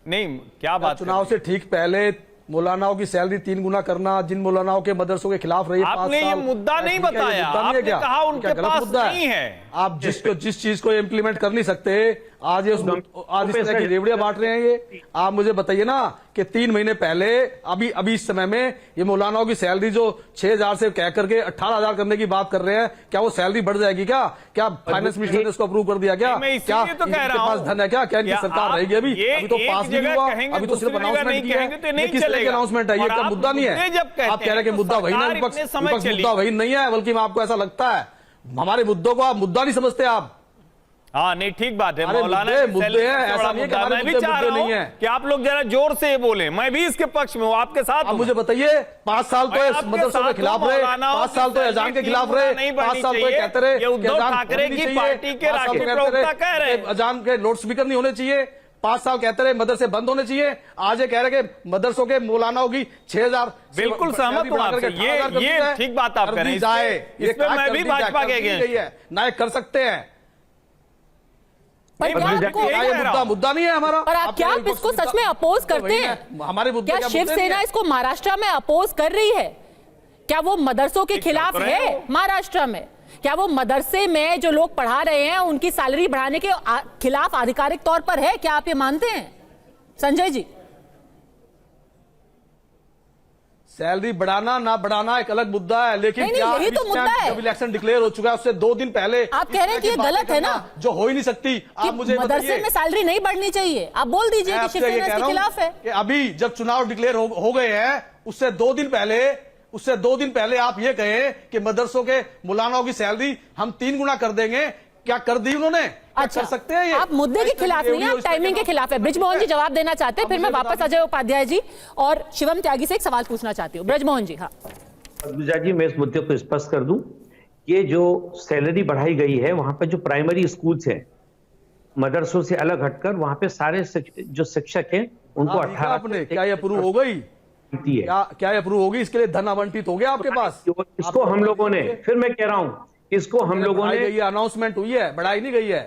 Speaker 13: नहीं, क्या बात,
Speaker 12: चुनाव से ठीक पहले मौलानाओं की सैलरी 3 गुना करना, जिन मौलानाओं के मदरसों के खिलाफ रही,
Speaker 13: आपने ये मुद्दा नहीं बताया, आपने कहा उनके पास नहीं है।
Speaker 12: आप जिस चीज को इम्प्लीमेंट कर नहीं सकते, आज इस तरह की रेवड़ियां बांट रहे हैं ये। आप मुझे बताइए ना कि 3 महीने पहले अभी इस समय में ये मौलानाओं की सैलरी जो 6,000 से कह करके 18,000 करने की बात कर रहे हैं, क्या वो सैलरी बढ़ जाएगी? क्या फाइनेंस मिनिस्टर ने इसको अप्रूव कर दिया? क्या
Speaker 13: तो कह रहा
Speaker 12: पास धन है? क्या इनकी सरकार रहेगी? अभी तो पास नहीं हुआ, अभी तो सिर्फ अनाउंसमेंट किया है। किस तरह की अनाउंसमेंट है? ये क्या मुद्दा नहीं है? आप कह रहे हैं कि मुद्दा वही नहीं, विपक्ष मुद्दा वही नहीं है, बल्कि आपको ऐसा लगता है हमारे मुद्दों को आप मुद्दा नहीं समझते आप।
Speaker 13: हाँ, नहीं, ठीक बात है।
Speaker 12: मौलाना मुद्दे हैं, ऐसा नहीं है कि हमारे
Speaker 13: मैं भी चाह रहा हूं कि आप लोग जरा जोर से बोले, मैं भी इसके पक्ष में हूं, आपके साथ।
Speaker 12: आप मुझे बताइए, 5 साल तो मदरसों के खिलाफ रहे, 5 साल तो अजान के खिलाफ रहे, 5 साल तो कहते रहे
Speaker 13: उद्धव ठाकरे की पार्टी के राष्ट्रीय प्रवक्ता कह रहे हैं
Speaker 12: अजान के लाउड स्पीकर नहीं होने चाहिए। 5 साल कहते रहे मदरसे बंद होने चाहिए, आज ये कह रहे कि मदरसों के मौलानाओं की 6,000।
Speaker 13: बिल्कुल सहमत हूं आपसे, ये ठीक बात आप कह रहे हैं, इसमें मैं भी भाजपा के अगेंस्ट है,
Speaker 12: ना कर सकते हैं।
Speaker 1: पर
Speaker 12: मुद्दा नहीं है हमारा।
Speaker 1: पर आप क्या इसको सच में अपोज करते हैं?
Speaker 12: हमारे मुद्दे
Speaker 1: क्या शिवसेना इसको महाराष्ट्र में अपोज कर रही है? क्या वो मदरसों के खिलाफ है महाराष्ट्र में? क्या वो मदरसे में जो लोग पढ़ा रहे हैं उनकी सैलरी बढ़ाने के खिलाफ आधिकारिक तौर पर है? क्या आप ये मानते हैं संजय जी?
Speaker 12: सैलरी बढ़ाना ना बढ़ाना एक अलग मुद्दा है, लेकिन क्या
Speaker 1: यही तो मुद्दा है।
Speaker 12: जब इलेक्शन डिक्लेयर हो चुका है उससे 2 दिन पहले
Speaker 1: आप कह रहे हैं कि ये गलत है ना,
Speaker 12: जो हो ही नहीं सकती। आप मुझे
Speaker 1: मदरसे में सैलरी नहीं बढ़नी चाहिए, आप बोल दीजिए कि शिवसेना इसके खिलाफ है।
Speaker 12: कि अभी जब चुनाव डिक्लेयर हो गए हैं उससे 2 दिन पहले आप ये कहे कि मदरसों के मौलानाओं की सैलरी हम 3 गुना कर देंगे। क्या कर दी उन्होंने?
Speaker 1: अच्छा,
Speaker 12: कर सकते हैं ये?
Speaker 1: आप मुद्दे के खिलाफ नहीं है, आप टाइमिंग के खिलाफ है। ब्रजमोहन जी जवाब देना चाहते हैं, फिर मैं वापस अजय उपाध्याय जी और शिवम त्यागी से एक सवाल पूछना चाहती हूँ। ब्रजमोहन जी। हाँ
Speaker 11: पद्मजा जी, मैं इस मुद्दे को स्पष्ट कर दूं, ये जो सैलरी बढ़ाई गई है वहां पे जो प्राइमरी स्कूल्स हैं मदरसों से अलग हटकर वहां पे सारे जो शिक्षक हैं उनको 18
Speaker 12: आपने क्या ये अप्रूव हो गई? क्या ये अप्रूव होगी? इसके लिए धन आवंटित हो गया आपके पास?
Speaker 11: इसको हम लोगों ने, फिर मैं कह रहा हूं, इसको हम लोगों ने,
Speaker 12: ये अनाउंसमेंट हुई है, बढ़ाई नहीं गई है,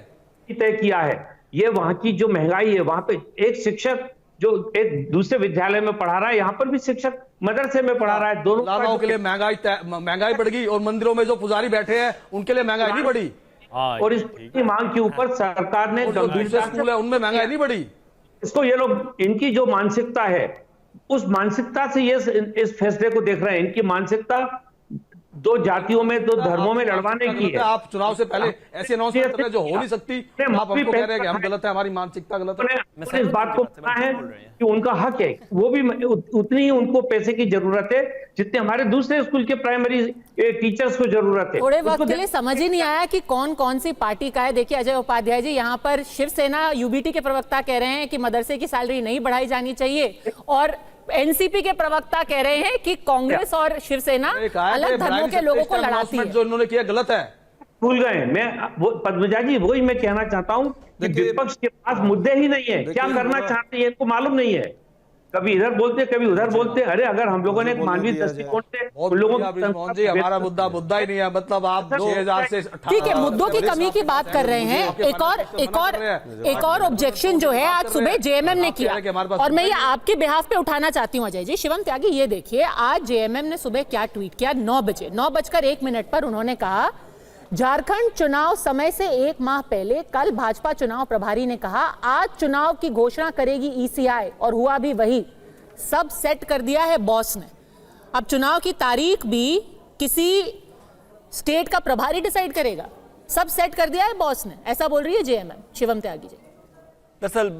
Speaker 11: तय किया है। ये वहां की जो महंगाई है, वहां पे एक शिक्षक जो एक दूसरे विद्यालय में पढ़ा रहा है, यहाँ पर भी शिक्षक मदरसे में पढ़ा रहा है, दोनों
Speaker 12: के लिए महंगाई बढ़ गई और मंदिरों में जो पुजारी बैठे हैं उनके लिए महंगाई नहीं बढ़ी।
Speaker 11: और इस मांग के ऊपर सरकार ने
Speaker 12: गंभीरता स्कूल है उनमें महंगाई नहीं बढ़ी।
Speaker 11: इसको ये लोग, इनकी जो मानसिकता है उस मानसिकता से ये इस फैसले को देख रहे हैं। इनकी मानसिकता 2 जातियों में, 2 धर्मों में लड़वाने की है।
Speaker 12: आप चुनाव से पहले ऐसी अनाउंसमेंट कर रहे जो हो नहीं सकती, आप हमको कह रहे हैं कि हम गलत है, हमारी मानसिकता गलत है।
Speaker 11: इस बात को मानना है कि उनका हक है, वो भी उतनी ही उनको पैसे की जरूरत है जितने हमारे दूसरे स्कूल के प्राइमरी टीचर्स को जरूरत है।
Speaker 1: थोड़े वक्त के लिए समझ ही नहीं आया कि कौन कौन सी पार्टी का है। देखिए अजय उपाध्याय जी, यहाँ पर शिवसेना यूबीटी के प्रवक्ता कह रहे हैं कि मदरसे की सैलरी नहीं बढ़ाई जानी चाहिए, और एनसीपी के प्रवक्ता कह रहे हैं कि कांग्रेस और शिवसेना अलग धर्मों के लोगों को लड़ाती है।
Speaker 12: जो इन्होंने किया गलत है।
Speaker 11: भूल गए। मैं पद्मजा जी वही मैं कहना चाहता हूं कि विपक्ष के पास मुद्दे ही नहीं है, क्या करना चाहते हैं इनको मालूम नहीं है। कभी इधर बोलते कभी उधर बोलते। अरे अगर हम लोगों ने एक मानवीय दृष्टिकोण से उन लोगों
Speaker 12: को, हमारा मुद्दा ही नहीं है, मतलब आप 2000 से
Speaker 1: ठीक है, मुद्दों की कमी की बात कर रहे हैं। एक और ऑब्जेक्शन जो है आज सुबह जेएमएम ने किया, और मैं ये आपके बिहाफ पे उठाना चाहती हूँ अजय जी। शिवम त्यागी, ये देखिए आज जेएमएम ने सुबह क्या ट्वीट किया। 9:01 पर उन्होंने कहा, झारखंड चुनाव समय से 1 माह पहले कल भाजपा चुनाव प्रभारी ने कहा आज चुनाव की घोषणा करेगी ईसीआई, और हुआ भी वही। सब सेट कर दिया है बॉस ने। अब चुनाव की तारीख भी किसी स्टेट का प्रभारी डिसाइड करेगा। सब सेट कर दिया है बॉस ने, ऐसा बोल रही है जेएमएम। शिवम त्यागी जी।
Speaker 9: दरअसल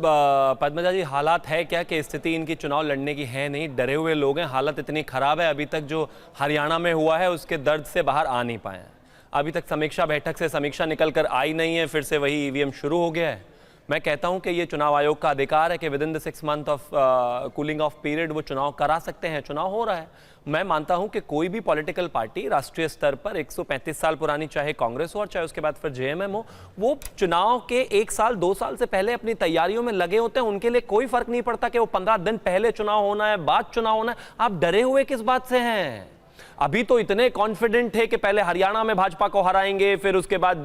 Speaker 9: पद्मजा जी, हालात है क्या कि स्थिति इनकी चुनाव लड़ने की है नहीं, डरे हुए लोग हैं। हालत इतनी खराब है, अभी तक जो हरियाणा में हुआ है उसके दर्द से बाहर आ नहीं पाए हैं। अभी तक समीक्षा बैठक से समीक्षा निकल कर आई नहीं है, फिर से वही ईवीएम शुरू हो गया है। मैं कहता हूं कि ये चुनाव आयोग का अधिकार है कि with in the 6 month of cooling of period वो चुनाव करा सकते हैं। चुनाव हो रहा है, मैं मानता हूं कि कोई भी पॉलिटिकल पार्टी राष्ट्रीय स्तर पर 135 साल पुरानी, चाहे कांग्रेस हो और चाहे उसके बाद फिर जेएमएम हो, वो चुनाव के 1 साल 2 साल से पहले अपनी तैयारियों में लगे होते हैं। उनके लिए कोई फर्क नहीं पड़ता कि वो 15 दिन पहले चुनाव होना है, बाद चुनाव होना है। आप डरे हुए किस बात से हैं? अभी तो इतने कॉन्फिडेंट थे कि पहले हरियाणा में भाजपा को हराएंगे, फिर उसके बाद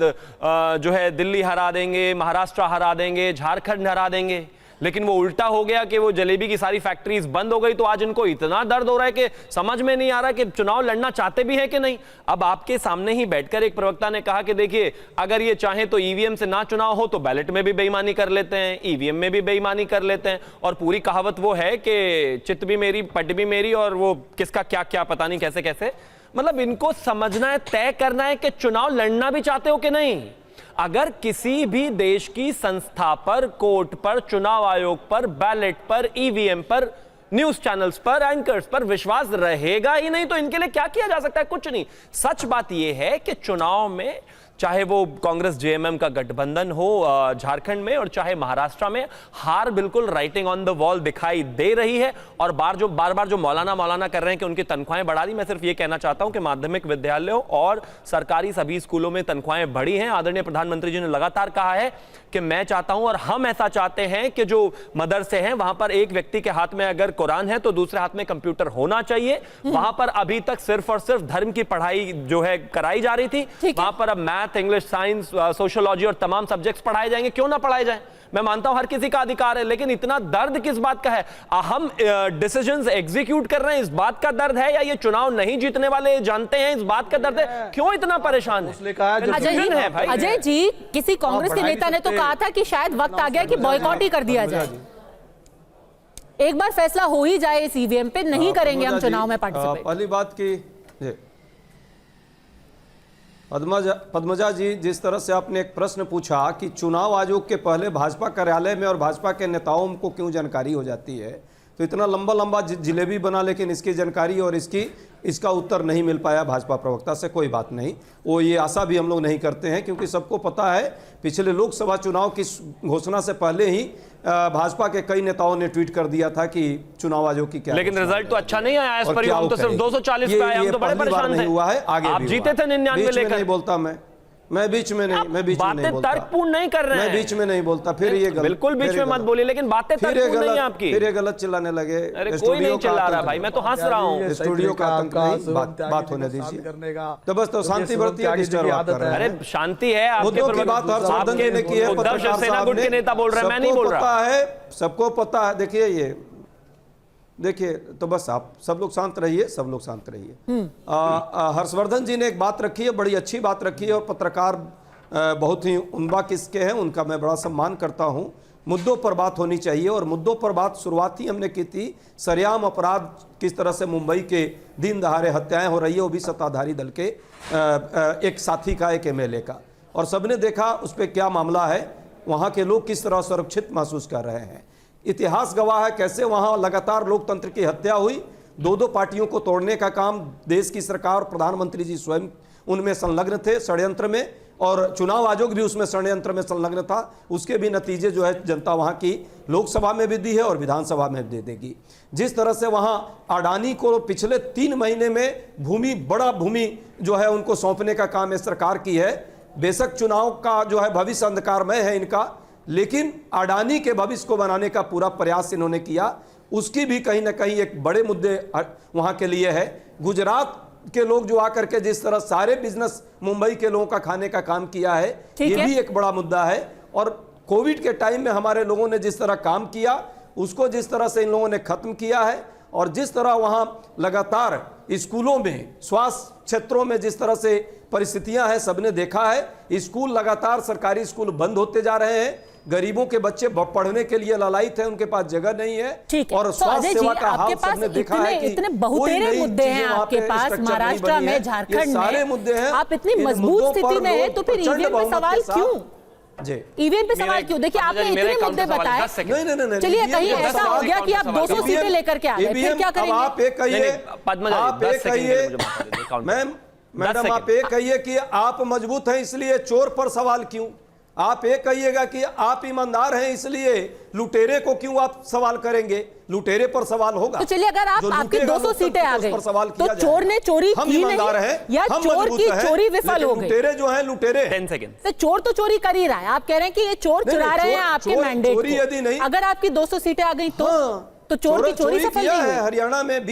Speaker 9: जो है दिल्ली हरा देंगे, महाराष्ट्र हरा देंगे, झारखंड हरा देंगे। लेकिन वो उल्टा हो गया कि वो जलेबी की सारी फैक्ट्रीज बंद हो गई, तो आज इनको इतना दर्द हो रहा है कि समझ में नहीं आ रहा कि चुनाव लड़ना चाहते भी है कि नहीं। अब आपके सामने ही बैठकर एक प्रवक्ता ने कहा कि देखिए, अगर ये चाहे तो ईवीएम से ना चुनाव हो तो बैलेट में भी बेईमानी कर लेते हैं, ईवीएम में भी बेईमानी कर लेते हैं। और पूरी कहावत वो है कि चित भी मेरी पट भी मेरी, और वो किसका क्या क्या पता नहीं कैसे कैसे। मतलब इनको समझना है, तय करना है कि चुनाव लड़ना भी चाहते हो कि नहीं। अगर किसी भी देश की संस्था पर, कोर्ट पर, चुनाव आयोग पर, बैलेट पर, ईवीएम पर, न्यूज चैनल्स पर, एंकर्स पर विश्वास रहेगा ही नहीं तो इनके लिए क्या किया जा सकता है? कुछ नहीं। सच बात यह है कि चुनाव में चाहे वो कांग्रेस जेएमएम का गठबंधन हो झारखंड में, और चाहे महाराष्ट्र में, हार बिल्कुल राइटिंग ऑन द वॉल दिखाई दे रही है। और बार बार जो मौलाना कर रहे हैं कि उनकी तनख्वाहें बढ़ा दी, मैं सिर्फ ये कहना चाहता हूं कि माध्यमिक विद्यालयों और सरकारी सभी स्कूलों में तनख्वाहें बढ़ी हैं। आदरणीय प्रधानमंत्री जी ने लगातार कहा है कि मैं चाहता हूं और हम ऐसा चाहते हैं कि जो मदरसे हैं वहां पर एक व्यक्ति के हाथ में अगर कुरान है तो दूसरे हाथ में कंप्यूटर होना चाहिए। वहां पर अभी तक सिर्फ और सिर्फ धर्म की पढ़ाई जो है कराई जा रही थी, वहां पर अब मैथ, इंग्लिश, साइंस, सोशियोलॉजी और तमाम सब्जेक्ट्स पढ़ाए जाएंगे। क्यों ना पढ़ाए जाएं? मैं मानता हूं हर किसी का अधिकार है, लेकिन इतना दर्द किस बात का है? हम डिसीजंस एग्जीक्यूट कर रहे हैं, इस बात का दर्द है, या ये चुनाव नहीं जीतने वाले जानते हैं, इस बात का दर्द है? क्यों इतना परेशान है?
Speaker 1: अजय जी, किसी कांग्रेस के नेता ने तो कहा था कि शायद वक्त आ गया कि बॉयकॉट ही कर दिया जाए। एक बार फैसला हो ही जाए इस ईवीएम पे, नहीं करेंगे हम चुनाव में पार्टिसिपेट।
Speaker 8: पहली बात की पद्मजा जी, जिस तरह से आपने एक प्रश्न पूछा कि चुनाव आयोग के पहले भाजपा कार्यालय में और भाजपा के नेताओं को क्यों जानकारी हो जाती है, तो इतना लंबा जिलेबी बना, लेकिन इसकी जानकारी और इसका उत्तर नहीं मिल पाया भाजपा प्रवक्ता से। कोई बात नहीं, वो ये आशा भी हम लोग नहीं करते हैं, क्योंकि सबको पता है पिछले लोकसभा चुनाव की घोषणा से पहले ही भाजपा के कई नेताओं ने ट्वीट कर दिया था कि चुनाव आयोग की क्या,
Speaker 9: लेकिन रिजल्ट तो अच्छा नहीं आया। इस पर हम तो सिर्फ 240 पे आए, हम तो बड़े परेशान थे।
Speaker 8: हुआ है, आगे
Speaker 9: आप जीते थे 99 लेकर।
Speaker 8: नहीं बोलता मैं बीच में नहीं बोलता।
Speaker 9: तर्कपूर्ण नहीं कर रहे हैं।
Speaker 8: मैं बीच में नहीं बोलता। फिर ये गलत,
Speaker 9: बिल्कुल बीच में मत बोलिए, लेकिन बातें तर्कपूर्ण नहीं है आपकी।
Speaker 8: फिर ये गलत चिल्लाने लगे।
Speaker 9: अरे कोई नहीं चिल्ला रहा भाई, मैं तो हंस रहा हूँ।
Speaker 8: स्टूडियो का आतंक नहीं, बात होने दीजिए। तो बस तो शांति बढ़ती है, डिस्टर्ब आप कर रहे हैं।
Speaker 9: अरे शांति है, आपके
Speaker 8: बात हर्षवर्धन जी ने की है,
Speaker 9: उद्धव शिवसेना गुट के नेता बोल रहे हैं, मैं नहीं बोल रहा।
Speaker 8: सबको पता है। देखिए तो बस आप सब लोग शांत रहिए, सब लोग शांत रहिए। हर्षवर्धन जी ने एक बात रखी है, बड़ी अच्छी बात रखी है, और पत्रकार बहुत ही उम्दा किस्म के हैं, उनका मैं बड़ा सम्मान करता हूं। मुद्दों पर बात होनी चाहिए, और मुद्दों पर बात शुरुआत ही हमने की थी सरेआम अपराध किस तरह से मुंबई के दिन दहाड़े हत्याएं हो रही है, वो भी सत्ताधारी दल के एक साथी का, एक एमएलए का, और सबने देखा उस पर क्या मामला है, वहाँ के लोग किस तरह सुरक्षित महसूस कर रहे हैं। इतिहास गवाह है कैसे वहाँ लगातार लोकतंत्र की हत्या हुई। 2 पार्टियों को तोड़ने का काम देश की सरकार और प्रधानमंत्री जी स्वयं उनमें संलग्न थे, षड्यंत्र में, और चुनाव आयोग भी उसमें षड्यंत्र में संलग्न था। उसके भी नतीजे जो है जनता वहाँ की लोकसभा में भी दी है और विधानसभा में भी दे देगी। जिस तरह से वहाँ अडानी को पिछले 3 महीने में बड़ा भूमि जो है उनको सौंपने का काम इस सरकार की है। बेशक चुनाव का जो है भविष्य अंधकारमय है इनका, लेकिन अडानी के भविष्य को बनाने का पूरा प्रयास इन्होंने किया। उसकी भी कहीं ना कहीं एक बड़े मुद्दे वहाँ के लिए है। गुजरात के लोग जो आकर के जिस तरह सारे बिजनेस मुंबई के लोगों का खाने का काम किया है, ये भी एक बड़ा मुद्दा है। और कोविड के टाइम में हमारे लोगों ने जिस तरह काम किया, उसको जिस तरह से इन लोगों ने खत्म किया है, और जिस तरह वहाँ लगातार स्कूलों में, स्वास्थ्य क्षेत्रों में जिस तरह से परिस्थितियां हैं, सबने देखा है। स्कूल लगातार सरकारी स्कूल बंद होते जा रहे हैं, गरीबों के बच्चे पढ़ने के लिए ललायित हैं, उनके पास जगह नहीं है, और स्वास्थ्य सेवा का हाल सबने देखा है कि
Speaker 1: इतने बहुतेरे मुद्दे हैं आपके पास, महाराष्ट्र में, झारखंड में,
Speaker 8: सारे मुद्दे हैं।
Speaker 1: आप इतनी मजबूत स्थिति में है, तो फिर ईवीएम पे सवाल क्यों? ईवीएम पे सवाल क्यों? देखिए आपने इतने मुद्दे बताए, चलिए कहीं ऐसा हो गया कि आप 200 सीटें लेकर के आ गए, फिर क्या करेंगे?
Speaker 8: आप एक कहिए, मैडम आप एक कहिए कि आप मजबूत हैं इसलिए चोर पर सवाल क्यों? आप ये कहिएगा कि आप ईमानदार हैं इसलिए लुटेरे को क्यों आप सवाल करेंगे, लुटेरे पर सवाल होगा।
Speaker 1: तो चलिए, अगर आप
Speaker 8: जो
Speaker 1: आपकी
Speaker 8: लुटेगा
Speaker 1: 200 सीटें आ गई
Speaker 8: पर सवाल
Speaker 1: तो
Speaker 8: किया
Speaker 1: चोर ने चोरी
Speaker 8: हम
Speaker 1: की
Speaker 8: ईमानदार
Speaker 1: नहीं
Speaker 8: हैं,
Speaker 1: या
Speaker 8: हम
Speaker 1: चोर
Speaker 8: मजबूत
Speaker 1: की
Speaker 8: हैं,
Speaker 1: चोरी विफल
Speaker 8: लेकिन
Speaker 1: हो गई?
Speaker 8: लुटेरे जो हैं लुटेरे
Speaker 9: 10 सेकेंड।
Speaker 1: तो चोर तो चोरी कर ही रहा है, आप कह रहे हैं कि ये चोर
Speaker 8: नहीं,
Speaker 1: चुरा
Speaker 8: नहीं,
Speaker 1: रहे हैं
Speaker 8: चोर-
Speaker 1: आपके
Speaker 8: चोर-
Speaker 1: मैंडेट
Speaker 8: चोरी
Speaker 1: को।
Speaker 8: यदि नहीं-
Speaker 1: अगर आपकी 200 सीटें आ गई तो चोर की चोरी सफल
Speaker 8: किया
Speaker 1: नहीं
Speaker 8: है।
Speaker 1: हुई।
Speaker 8: हरियाणा में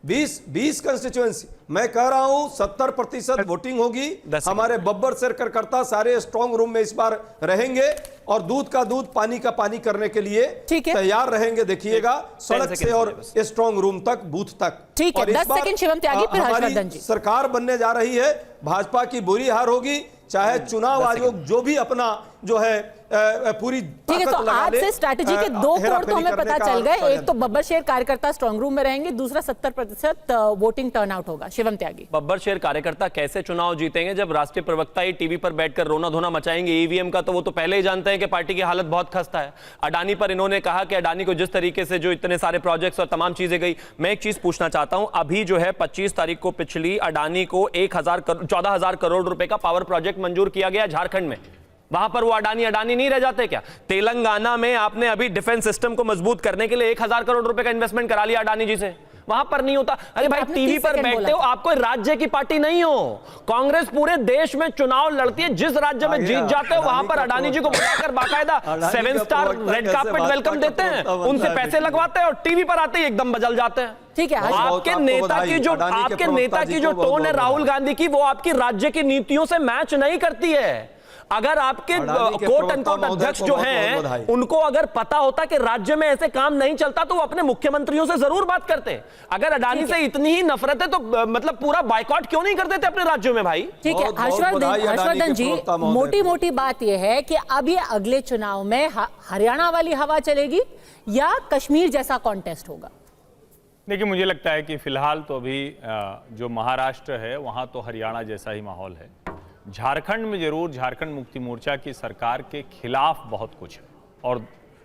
Speaker 8: 20 कंस्टिट्यूएंसी, मैं कह रहा हूं 70% वोटिंग होगी। हमारे बब्बर सर कार्यकर्ता सारे स्ट्रांग रूम में इस बार रहेंगे और दूध का दूध पानी का पानी करने के लिए तैयार रहेंगे। देखिएगा, सड़क से और स्ट्रांग रूम तक, बूथ तक।
Speaker 1: ठीक है,
Speaker 8: और इस
Speaker 1: 10
Speaker 8: बार
Speaker 1: सेकंड शिवम त्यागी, फिर
Speaker 8: हमारी
Speaker 1: हर्षवर्धन जी।
Speaker 8: सरकार बनने जा रही है, भाजपा की बुरी हार होगी, चाहे चुनाव आयोग जो भी अपना जो है पूरी
Speaker 1: ठीक है। तो
Speaker 8: ताकत लगा
Speaker 1: आज
Speaker 8: ले,
Speaker 1: से स्ट्रैटेजी के 2 कोड तो
Speaker 8: हेराफेरी
Speaker 1: हमें
Speaker 8: करने
Speaker 1: पता
Speaker 8: का
Speaker 1: चल गए। एक
Speaker 8: षड्यंत्र।
Speaker 1: तो बब्बर शेर कार्यकर्ता स्ट्रांग रूम में रहेंगे, दूसरा 70% वोटिंग टर्नआउट होगा। शिवम त्यागी,
Speaker 9: बब्बर शेर कार्यकर्ता कैसे चुनाव जीतेंगे जब राष्ट्रीय प्रवक्ता ही टीवी पर बैठकर रोना धोना मचाएंगे ईवीएम का? तो वो तो पहले ही जानते हैं कि पार्टी की हालत बहुत खस्ता है। अडानी पर इन्होंने कहा कि अडानी को जिस तरीके से जो इतने सारे प्रोजेक्ट्स और तमाम चीजें गई। मैं एक चीज पूछना चाहता हूं, अभी जो है 25 तारीख को पिछली अडानी को 14,000 करोड़ रुपए का पावर प्रोजेक्ट मंजूर किया गया झारखंड में। वहां पर वो अडानी नहीं रह जाते क्या? तेलंगाना में आपने अभी डिफेंस सिस्टम को मजबूत करने के लिए 1,000 करोड़ रुपए का इन्वेस्टमेंट करा लिया अडानी जी से, वहां पर नहीं होता। अरे भाई, टीवी पर बैठते हो, आप कोई राज्य की पार्टी नहीं हो। कांग्रेस पूरे देश में चुनाव लड़ती है, जिस राज्य में जीत जाते हो वहां पर अडानी जी को बुलाकर बाकायदा 7 स्टार रेड कार्पेट वेलकम देते हैं, उनसे पैसे लगवाते हैं और टीवी पर आते ही एकदम बदल जाते हैं।
Speaker 1: ठीक है।
Speaker 9: आपके नेता की जो टोन है राहुल गांधी की, वो आपकी राज्य की नीतियों से मैच नहीं करती है। अगर आपके कोट अनकोट अध्यक्ष जो हैं उनको अगर पता होता कि राज्य में ऐसे काम नहीं चलता तो वो अपने मुख्यमंत्रियों से जरूर बात करते। अगर अडानी से इतनी ही नफरत है तो मतलब पूरा बाइकॉट क्यों नहीं कर देते अपने राज्यों में भाई?
Speaker 1: ठीक है। हर्षवर्धन जी, मोटी मोटी बात यह है कि अब ये अगले चुनाव में हरियाणा वाली हवा चलेगी या कश्मीर जैसा कॉन्टेस्ट होगा?
Speaker 13: देखिए, मुझे लगता है कि फिलहाल तो अभी जो महाराष्ट्र है वहां तो हरियाणा जैसा ही माहौल है। झारखंड में जरूर झारखंड मुक्ति मोर्चा की सरकार के खिलाफ बहुत कुछ है, और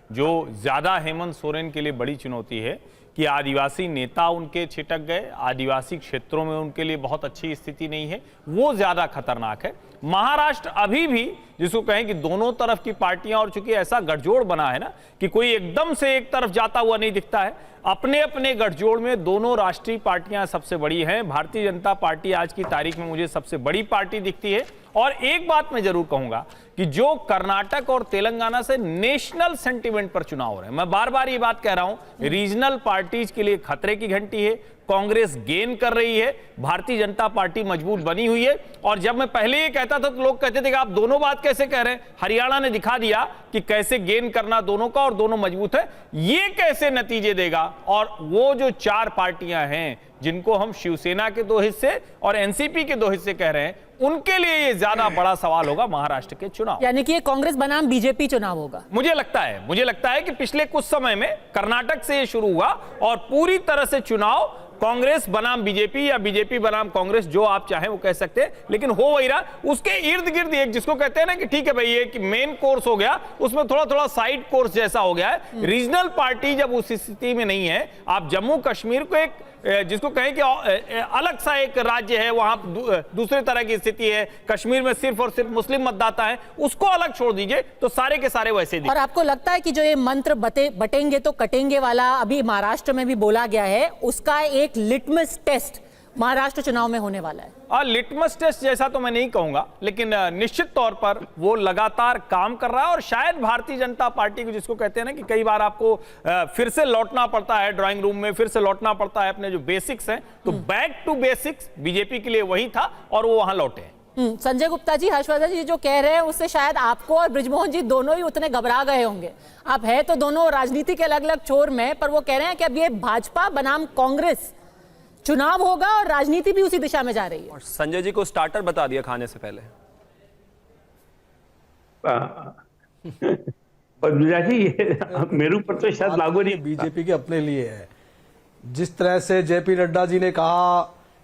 Speaker 13: जो ज़्यादा हेमंत सोरेन के लिए बड़ी चुनौती है कि आदिवासी नेता उनके छिटक गए, आदिवासी क्षेत्रों में उनके लिए बहुत अच्छी स्थिति नहीं है, वो ज़्यादा खतरनाक है। महाराष्ट्र अभी भी जिसको कहें कि दोनों तरफ की पार्टियां, और चूंकि ऐसा गठजोड़ बना है ना कि कोई एकदम से एक तरफ जाता हुआ नहीं दिखता है, अपने अपने गठजोड़ में दोनों राष्ट्रीय पार्टियां सबसे बड़ी हैं। भारतीय जनता पार्टी आज की तारीख में मुझे सबसे बड़ी पार्टी दिखती है। और एक बात मैं जरूर कहूंगा कि जो कर्नाटक और तेलंगाना से नेशनल सेंटीमेंट पर चुनाव हो रहे हैं, मैं बार बार ये बात कह रहा हूं, रीजनल पार्टीज के लिए खतरे की घंटी है। कांग्रेस गेन कर रही है, भारतीय जनता पार्टी मजबूत बनी हुई है। और जब मैं पहले ये कहता था तो लोग कहते थे कि आप दोनों बात कैसे कह रहे हैं? हरियाणा ने दिखा दिया कि कैसे गेन करना दोनों का, और दोनों मजबूत है। ये कैसे नतीजे देगा? और वो जो 4 पार्टियां हैं जिनको हम शिवसेना के 2 हिस्से और एनसीपी के 2 हिस्से कह रहे हैं, उनके लिए ये ज्यादा बड़ा सवाल होगा महाराष्ट्र के चुनाव।
Speaker 1: यानी कि ये कांग्रेस बनाम बीजेपी चुनाव होगा।
Speaker 13: मुझे लगता है कि पिछले कुछ समय में कर्नाटक से ये शुरू हुआ और पूरी तरह से चुनाव कांग्रेस बनाम बीजेपी या बीजेपी बनाम कांग्रेस, जो आप चाहें वो कह सकते हैं, लेकिन हो वही रहा। उसके इर्द गिर्द एक जिसको कहते हैं ना कि ठीक है भाई ये कि मेन कोर्स हो गया, उसमें थोड़ा थोड़ा साइड कोर्स जैसा हो गया है। रीजनल पार्टी जब उस स्थिति में नहीं है, आप जम्मू कश्मीर को एक जिसको कहें कि अलग सा एक राज्य है, वहां दूसरे तरह की स्थिति है, कश्मीर में सिर्फ और सिर्फ मुस्लिम मतदाता है, उसको अलग छोड़ दीजिए तो सारे के सारे वैसे ही।
Speaker 1: और आपको लगता है कि जो ये मंत्र बटेंगे तो कटेंगे वाला अभी महाराष्ट्र में भी बोला गया है, उसका एक लिटमस टेस्ट महाराष्ट्र चुनाव में होने वाला है?
Speaker 13: लिटमस टेस्ट जैसा तो मैं नहीं कहूंगा, लेकिन निश्चित तौर पर वो लगातार काम कर रहा है। और शायद भारतीय जनता पार्टी को, जिसको कहते हैं ना कि कई बार आपको फिर से लौटना पड़ता है ड्राइंग रूम में, फिर से लौटना पड़ता है अपने जो बेसिक्स हैं, तो बैक टू बेसिक्स बीजेपी के लिए वही था और वो वहां लौटे हैं।
Speaker 1: संजय गुप्ता जी, हर्षवर्धन जी जो कह रहे हैं उससे शायद आपको और बृजमोहन जी दोनों ही उतने घबरा गए होंगे। आप है तो दोनों राजनीति के अलग अलग छोर में, पर वो कह रहे हैं कि अब ये भाजपा बनाम कांग्रेस चुनाव होगा और राजनीति भी उसी दिशा में जा रही है।
Speaker 9: और संजय जी को स्टार्टर बता दिया खाने से पहले।
Speaker 11: पद्मजा जी, मेरे ऊपर तो शायद लागू नहीं,
Speaker 12: बीजेपी के अपने लिए है। जिस तरह से जेपी नड्डा जी ने कहा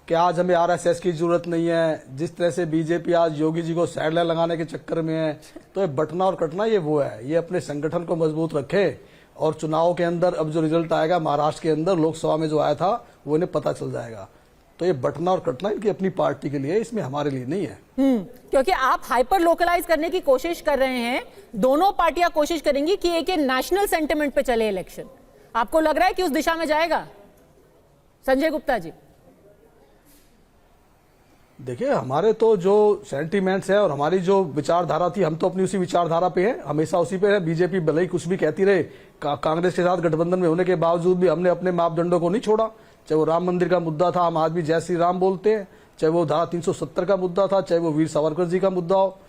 Speaker 12: कि आज हमें आरएसएस की जरूरत नहीं है, जिस तरह से बीजेपी आज योगी जी को साइडलाइन लगाने के चक्कर में है, तो ये बटना और कटना ये वो है। ये अपने संगठन को मजबूत रखे और चुनाव के अंदर अब जो रिजल्ट आएगा महाराष्ट्र के अंदर, लोकसभा में जो आया था वो इन्हें पता चल जाएगा। तो ये बटना और कटना इनकी अपनी पार्टी के लिए, इसमें हमारे लिए नहीं है।
Speaker 1: क्योंकि आप हाइपर लोकलाइज करने की कोशिश कर रहे हैं, दोनों पार्टियां कोशिश करेंगी कि एक नेशनल सेंटिमेंट पे चले इलेक्शन। आपको लग रहा है कि उस दिशा में जाएगा संजय गुप्ता जी?
Speaker 12: देखिए, हमारे तो जो सेंटीमेंट्स है और हमारी जो विचारधारा थी, हम तो अपनी उसी विचारधारा पे हैं, हमेशा उसी पे है। बीजेपी भले ही कुछ भी कहती रहे, कांग्रेस के साथ गठबंधन में होने के बावजूद भी हमने अपने मापदंडों को नहीं छोड़ा। चाहे वो राम मंदिर का मुद्दा था, हम आज भी जय श्री राम बोलते हैं, चाहे वो धारा 370 का मुद्दा था, चाहे वो वीर सावरकर जी का मुद्दा हो।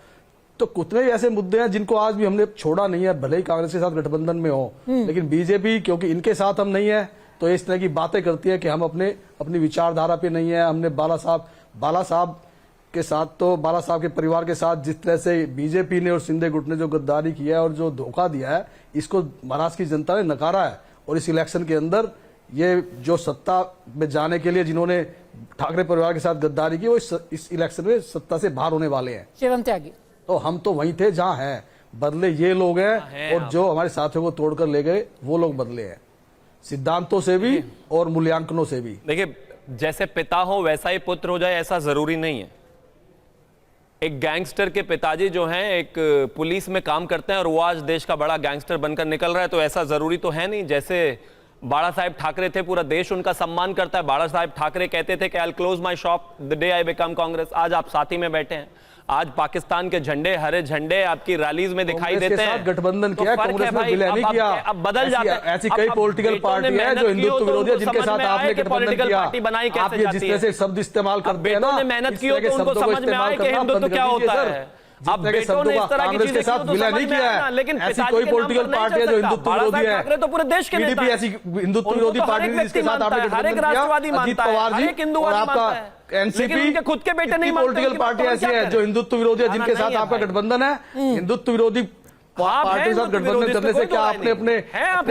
Speaker 12: तो कितने ऐसे मुद्दे हैं जिनको आज भी हमने छोड़ा नहीं है, भले ही कांग्रेस के साथ गठबंधन में हो। लेकिन बीजेपी, क्योंकि इनके साथ हम नहीं है, तो इस तरह की बातें करती है कि हम अपनी विचारधारा पे नहीं है। हमने बाला साहब के साथ, तो बाला साहब के परिवार के साथ जिस तरह से बीजेपी ने और शिंदे गुट ने जो गद्दारी किया है और जो धोखा दिया है, इसको महाराष्ट्र की जनता ने नकारा है। और इस इलेक्शन के अंदर ये जो सत्ता में जाने के लिए जिन्होंने ठाकरे परिवार के साथ गद्दारी की, वो इस इलेक्शन में सत्ता से बाहर होने वाले हैं।
Speaker 1: शिवम त्यागी,
Speaker 12: तो हम तो वहीं थे जहां हैं, बदले ये लोग हैं और जो हमारे साथियों को तोड़कर ले गए वो लोग बदले हैं, सिद्धांतों से भी और मूल्यांकनों से भी।
Speaker 9: देखिए, जैसे पिता हो वैसा ही पुत्र हो जाए ऐसा जरूरी नहीं है। एक गैंगस्टर के पिताजी जो हैं एक पुलिस में काम करते हैं और वो आज देश का बड़ा गैंगस्टर बनकर निकल रहा है, तो ऐसा जरूरी तो है नहीं। जैसे बाला साहेब ठाकरे थे, पूरा देश उनका सम्मान करता है। बाला साहेब ठाकरे कहते थे कि I will close my shop the day I become Congress. आज आप साथी में बैठे हैं, आज पाकिस्तान के झंडे, हरे झंडे आपकी रैलीज में दिखाई देते हैं।
Speaker 12: गठबंधन किया, कांग्रेस ने विलय नहीं किया।
Speaker 9: अब बदल जाते हैं।
Speaker 12: ऐसी कई पॉलिटिकल पार्टी है जो हिंदुत्व विरोधी है, जिनके साथ आपने गठबंधन किया। आप ये जिस तरह से शब्द इस्तेमाल करते हैं ना,
Speaker 9: मेहनत की हो तो उनको समझ में आए कि हिंदुत्व क्या होता है।
Speaker 12: अब बेटों ने इस तरह की चीजें की तो विलय नहीं किया है, लेकिन ऐसी कोई पॉलिटिकल पार्टी है जो हिंदुत्व विरोधी है।
Speaker 9: तो पूरे देश के
Speaker 12: बीजेपी ऐसी हिंदुत्व विरोधी पार्टी है जिसके साथ आपने गठबंधन किया। अजीत पवार जी और आपका एनसीपी
Speaker 9: खुद के बेटे नहीं
Speaker 12: पॉलिटिकल पार्टी ऐसी है जो हिंदुत्व विरोधी है, जिनके साथ आपका गठबंधन है। हिंदुत्व विरोधी पार्टी के साथ गठबंधन करने से क्या आपने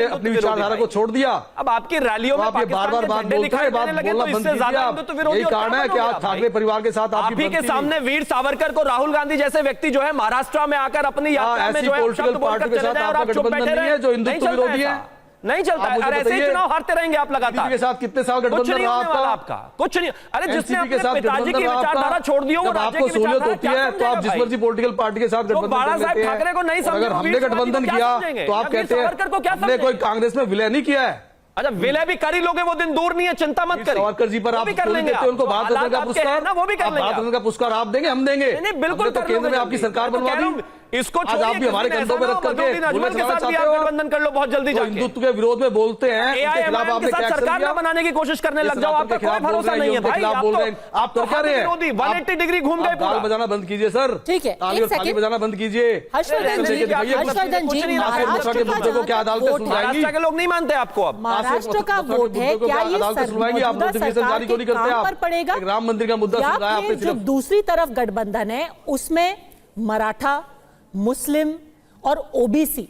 Speaker 12: अपनी विचारधारा को छोड़ दिया?
Speaker 9: अब आपकी रैलियों में
Speaker 12: आप ये बार-बार बात बोलते हैं, बात बोलना बंद कीजिए आप। यही कारण है कि आज ठाकरे परिवार के साथ
Speaker 9: आप ही के सामने वीर सावरकर को राहुल गांधी जैसे व्यक्ति जो है महाराष्ट्र में आकर अपनी यात्रा में जो है
Speaker 12: पॉलिटिकल पार्टी के साथ आपका गठबंधन नहीं है जो हिंदुत्व विरोधी है,
Speaker 9: नहीं चलता है। अरे ऐसे ही चुनाव हारते रहेंगे आप लगातार।
Speaker 12: के साथ कितने साल गठबंधन रहा आपका?
Speaker 9: कुछ नहीं। अरे जिसने अपने पिताजी की विचारधारा छोड़ दी हो,
Speaker 12: आपको सहूलियत होती है तो आप जिस मर्जी पॉलिटिकल पार्टी के साथ गठबंधन
Speaker 9: बाला साहेब ठाकरे को नहीं समझे,
Speaker 12: अगर हमने गठबंधन किया तो आप कहते हैं हमने कोई कांग्रेस में विलय नहीं किया है।
Speaker 9: अच्छा, विलय भी कर ही लोगे, वो दिन दूर नहीं है, चिंता मत करिए।
Speaker 12: सावरकर जी पर आप
Speaker 9: कर लेंगे,
Speaker 12: उनको भारत रत्न का पुरस्कार,
Speaker 9: वो भी कर लेंगे।
Speaker 12: भारत रत्न का पुरस्कार आप देंगे, हम देंगे।
Speaker 9: नहीं, बिल्कुल
Speaker 12: तो केंद्र में आपकी सरकार बनवा दी।
Speaker 9: इसको
Speaker 12: आज आप भी हमारे कंधों पे रख करके
Speaker 9: गठबंधन कर लो बहुत जल्दी।
Speaker 12: हिंदुत्व के विरोध में बोलते हैं, खिलाफ आपने क्या
Speaker 9: सरकार न बनाने की कोशिश करने लग जाओ, आपका कोई भरोसा नहीं है भाई।
Speaker 12: आप तो कर रहे हैं
Speaker 9: 180 डिग्री घूम गए।
Speaker 12: ताल बजाना बंद कीजिए सर,
Speaker 1: ठीक है,
Speaker 12: ताली बजाना बंद कीजिए।
Speaker 1: हर्षवर्धन जी,
Speaker 12: को क्या अदालतें सुनवाएंगी?
Speaker 9: महाराष्ट्र के लोग नहीं मानते आपको। अब
Speaker 1: महाराष्ट्र का वोट है, क्या ये
Speaker 12: आप नोटिफिकेशन जारी क्यों नहीं करते?
Speaker 1: आप पड़ेगा
Speaker 12: राम मंदिर का मुद्दा सुन रहा है आपने।
Speaker 1: जो दूसरी तरफ गठबंधन है उसमें मराठा, मुस्लिम और ओबीसी,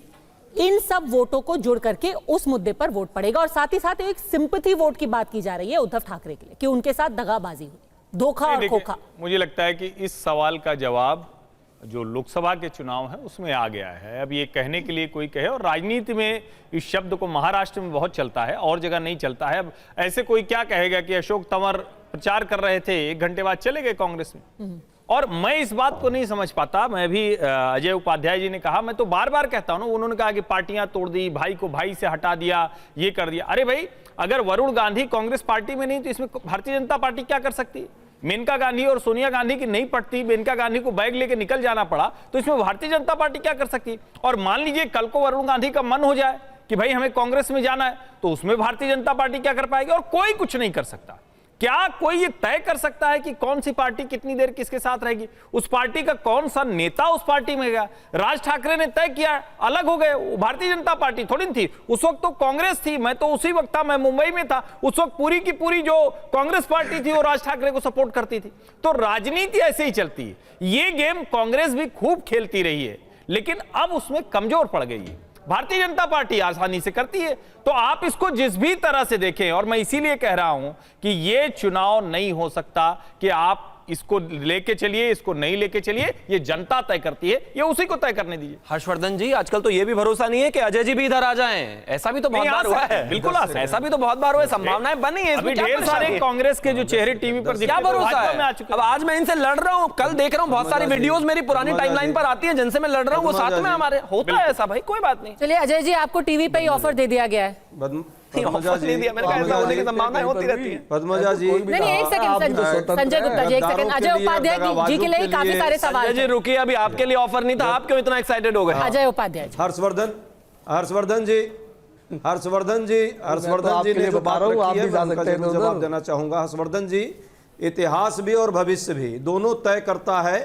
Speaker 1: इन सब वोटों को जुड़ करके उस मुद्दे पर वोट पड़ेगा। और साथ ही साथ एक सिंपैथी वोट की बात की जा रही है उद्धव ठाकरे के लिए कि उनके साथ दगाबाजी हुई, धोखा और खोखा।
Speaker 13: मुझे लगता है कि इस सवाल का जवाब जो लोकसभा के चुनाव है उसमें आ गया है। अब ये कहने के लिए कोई कहे, और राजनीति में इस शब्द को महाराष्ट्र में बहुत चलता है, और जगह नहीं चलता है। अब ऐसे कोई क्या कहेगा कि अशोक तंवर प्रचार कर रहे थे, 1 घंटे बाद चले गए कांग्रेस में। और मैं इस बात को नहीं समझ पाता। मैं भी अजय उपाध्याय जी ने कहा, मैं तो बार बार कहता हूं ना, उन्होंने कहा कि पार्टियां तोड़ दी, भाई को भाई से हटा दिया, ये कर दिया। अरे भाई, अगर वरुण गांधी कांग्रेस पार्टी में नहीं तो इसमें भारतीय जनता पार्टी क्या कर सकती है? मेनका गांधी और सोनिया गांधी की नहीं पड़ती, मेनका गांधी को बैग लेके निकल जाना पड़ा, तो इसमें भारतीय जनता पार्टी क्या कर सकती है? और मान लीजिए कल को वरुण गांधी का मन हो जाए कि भाई हमें कांग्रेस में जाना है, तो उसमें भारतीय जनता पार्टी क्या कर पाएगी? और कोई कुछ नहीं कर सकता। क्या कोई ये तय कर सकता है कि कौन सी पार्टी कितनी देर किसके साथ रहेगी? उस पार्टी का कौन सा नेता उस पार्टी में गया? राज ठाकरे ने तय किया, अलग हो गए। भारतीय जनता पार्टी थोड़ी थी उस वक्त, तो कांग्रेस थी। मैं तो उसी वक्त था, मैं मुंबई में था उस वक्त। पूरी की पूरी जो कांग्रेस पार्टी थी वो राज ठाकरे को सपोर्ट करती थी। तो राजनीति ऐसे ही चलती है। ये गेम कांग्रेस भी खूब खेलती रही है, लेकिन अब उसमें कमजोर पड़ गई है। भारतीय जनता पार्टी आसानी से करती है। तो आप इसको जिस भी तरह से देखें, और मैं इसीलिए कह रहा हूं कि यह चुनाव नहीं हो सकता कि आप इसको लेके चलिए, इसको नहीं लेके चलिए, ये जनता तय करती है, ये उसी को तय करने दीजिए।
Speaker 9: हर्षवर्धन जी, आजकल तो ये भी भरोसा नहीं है कि अजय जी भी इधर आ जाएं। ऐसा भी तो बहुत बार हुआ है।
Speaker 13: बिल्कुल आ सकते हैं।
Speaker 9: ऐसा भी तो बहुत बार हुआ है, संभावनाएं बनी है।
Speaker 13: अभी ढेर सारे कांग्रेस के जो चेहरे टीवी पर
Speaker 9: क्या भरोसा है? अब आज मैं इनसे लड़ रहा हूं, कल देख रहा हूं बहुत सारी वीडियोस मेरी पुरानी टाइमलाइन पर आती है जिनसे मैं लड़ रहा हूं, वो साथ में हमारे होता है ऐसा। भाई कोई बात नहीं।
Speaker 1: चलिए अजय जी, आपको टीवी पे ही ऑफर दे दिया गया है।
Speaker 13: पद्मजा जी,
Speaker 9: संभावनाएं होती रहती है।
Speaker 13: पद्मजा जी,
Speaker 1: नहीं, एक सेकंड संजय गुप्ता जी, एक सेकंड। अजय उपाध्याय जी के लिए काफी सारे सवाल
Speaker 9: जी रुकिए, अभी आपके लिए ऑफर नहीं था, आप क्यों इतना एक्साइटेड हो गए?
Speaker 1: अजय उपाध्याय जी।
Speaker 8: हर्षवर्धन जी ने जो बात रखी है, मैं उनका जरूर जवाब देना चाहूंगा। हर्षवर्धन जी, इतिहास भी और भविष्य भी दोनों तय करता है।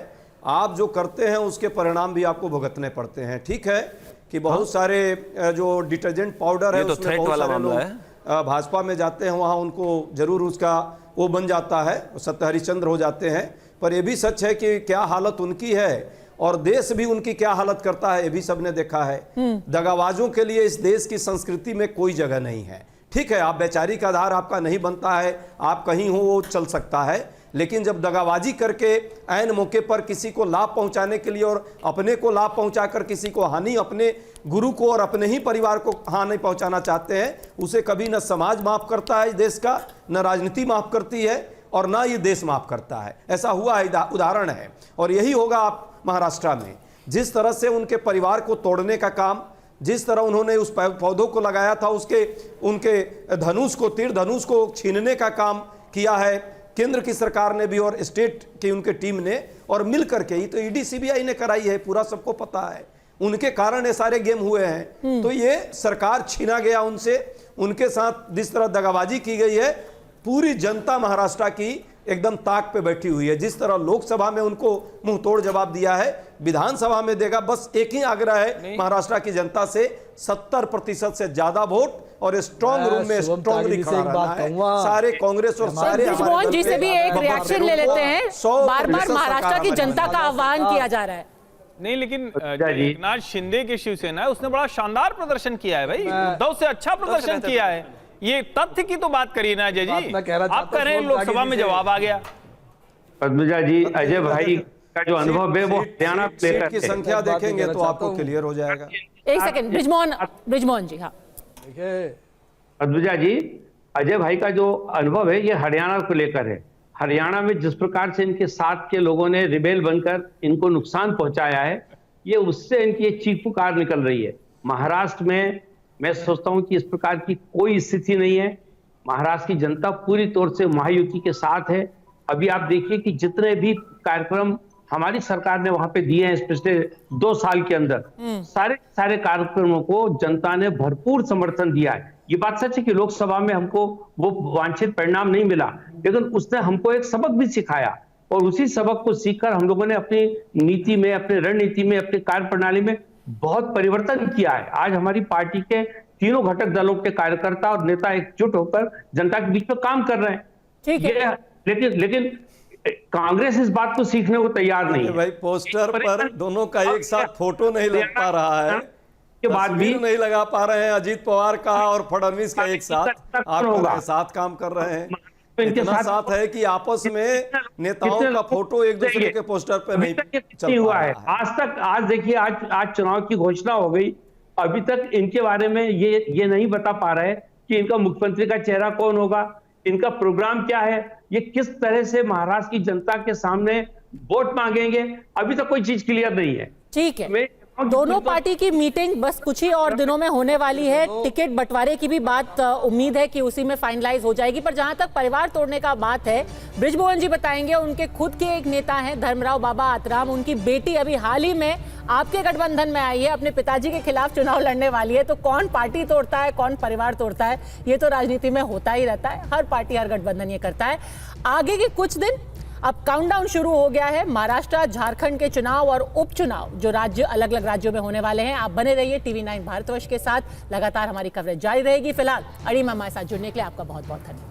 Speaker 8: आप जो करते हैं उसके परिणाम भी आपको भुगतने पड़ते हैं। ठीक है कि बहुत सारे जो डिटर्जेंट पाउडर है, उसमें बहुत सारे लोग भाजपा में जाते हैं, वहाँ उनको जरूर उसका वो बन जाता है, सत्य हरिश्चंद्र हो जाते हैं। पर यह भी सच है कि क्या हालत उनकी है और देश भी उनकी क्या हालत करता है, ये भी सबने देखा है। दगाबाजों के लिए इस देश की संस्कृति में कोई जगह नहीं है। ठीक है, आप वैचारिक आधार आपका नहीं बनता है, आप कहीं हो वो चल सकता है, लेकिन जब दगाबाजी करके ऐन मौके पर किसी को लाभ पहुंचाने के लिए और अपने को लाभ पहुंचाकर किसी को हानि, अपने गुरु को और अपने ही परिवार को हानि पहुंचाना चाहते हैं, उसे कभी न समाज माफ करता है इस देश का, न राजनीति माफ करती है और ना ये देश माफ करता है। ऐसा हुआ है, उदाहरण है। और यही होगा आप महाराष्ट्र में, जिस तरह से उनके परिवार को तोड़ने का काम, जिस तरह उन्होंने उस पौधों को लगाया था, उनके धनुष को, तीर धनुष को छीनने का काम किया है केंद्र की सरकार ने भी और स्टेट की उनके टीम ने, और मिल करके ही तो ईडी सीबीआई ने कराई है, पूरा सबको पता है। उनके कारण ये सारे गेम हुए हैं। तो ये सरकार छीना गया उनसे, उनके साथ जिस तरह दगाबाजी की गई है, पूरी जनता महाराष्ट्र की एकदम ताक पे बैठी हुई है। जिस तरह लोकसभा में उनको मुंह तोड़ जवाब दिया है, विधानसभा में देगा। बस एक ही आग्रह है महाराष्ट्र की जनता से, 70% से ज्यादा वोट और स्ट्रॉन्ग रूम में स्ट्रॉन्गली खड़ा रहना है। सारे कांग्रेस और सारे
Speaker 1: ब्रिजमोहन जी से भी एक रिएक्शन ले लेते हैं। बार-बार महाराष्ट्र की जनता का आह्वान किया जा रहा है।
Speaker 13: नहीं, लेकिन एकनाथ शिंदे की शिवसेना है, उसने बड़ा शानदार प्रदर्शन किया है भाई, उद्धव से अच्छा प्रदर्शन किया है। ये तथ्य की तो बात करिए ना अजय जी, आप कह रहे हैं लोकसभा में जवाब आ गया।
Speaker 11: पद्मजा जी, अजय भाई का जो अनुभव है वो हरियाणा
Speaker 8: की संख्या देखेंगे तो आपको क्लियर हो जाएगा।
Speaker 1: एक सेकंड, ब्रिजमोहन जी। हाँ
Speaker 11: पद्मजा जी, अजय भाई का जो अनुभव है ये हरियाणा को लेकर है। हरियाणा में जिस प्रकार से इनके साथ के लोगों ने रिबेल बनकर इनको नुकसान पहुंचाया है, ये उससे इनकी एक चीख पुकार निकल रही है। महाराष्ट्र में मैं सोचता हूं कि इस प्रकार की कोई स्थिति नहीं है। महाराष्ट्र की जनता पूरी तौर से महायुति के साथ है। अभी आप देखिए कि जितने भी कार्यक्रम हमारी सरकार ने वहां पे दिए हैं पिछले 2 साल के अंदर, सारे कार्यक्रमों को जनता ने भरपूर समर्थन दिया है। ये बात सच है कि लोकसभा में हमको वो वांछित परिणाम नहीं मिला, लेकिन उसने हमको एक सबक भी सिखाया और उसी सबक को सीखकर हम लोगों ने अपनी नीति में, अपनी रणनीति में, अपनी कार्य प्रणाली में बहुत परिवर्तन किया है। आज हमारी पार्टी के तीनों घटक दलों के कार्यकर्ता और नेता एकजुट होकर जनता के बीच में काम कर रहे हैं।
Speaker 1: ठीक है,
Speaker 11: लेकिन कांग्रेस इस बात को सीखने को तैयार नहीं है।
Speaker 8: भाई पोस्टर पर दोनों का एक साथ फोटो नहीं लग पा रहा है,
Speaker 11: के बाद भी
Speaker 8: नहीं लगा पा रहे हैं अजीत पवार का और फडणवीस का एक साथ, आप उनके साथ काम कर रहे हैं। इतना साथ है कि आपस में नेताओं का फोटो एक दूसरे के पोस्टर पे नहीं
Speaker 11: हुआ है आज देखिए, आज चुनाव की घोषणा हो गई, अभी तक इनके बारे में ये नहीं बता पा रहे कि इनका मुख्यमंत्री का चेहरा कौन होगा, इनका प्रोग्राम क्या है, ये किस तरह से महाराष्ट्र की जनता के सामने वोट मांगेंगे, अभी तक कोई चीज क्लियर नहीं है।
Speaker 1: ठीक है, दोनों पार्टी की मीटिंग बस कुछ ही और दिनों में होने वाली है। टिकट बंटवारे की भी बात उम्मीद है कि उसी में फाइनलाइज हो जाएगी। पर जहां तक परिवार तोड़ने का बात है, ब्रिजमोहन जी बताएंगे। उनके खुद के एक नेता हैं धर्मराव बाबा आतराम, उनकी बेटी अभी हाल ही में आपके गठबंधन में आई है, अपने पिताजी के खिलाफ चुनाव लड़ने वाली है। तो कौन पार्टी तोड़ता है, कौन परिवार तोड़ता है, ये तो राजनीति में होता ही रहता है। हर पार्टी, हर गठबंधन ये करता है। आगे के कुछ दिन अब काउंटडाउन शुरू हो गया है। महाराष्ट्र, झारखंड के चुनाव और उपचुनाव जो राज्य अलग अलग राज्यों में होने वाले हैं। आप बने रहिए TV9 भारतवर्ष के साथ, लगातार हमारी कवरेज जारी रहेगी। फिलहाल अड़ी मामा के साथ जुड़ने के लिए आपका बहुत बहुत धन्यवाद।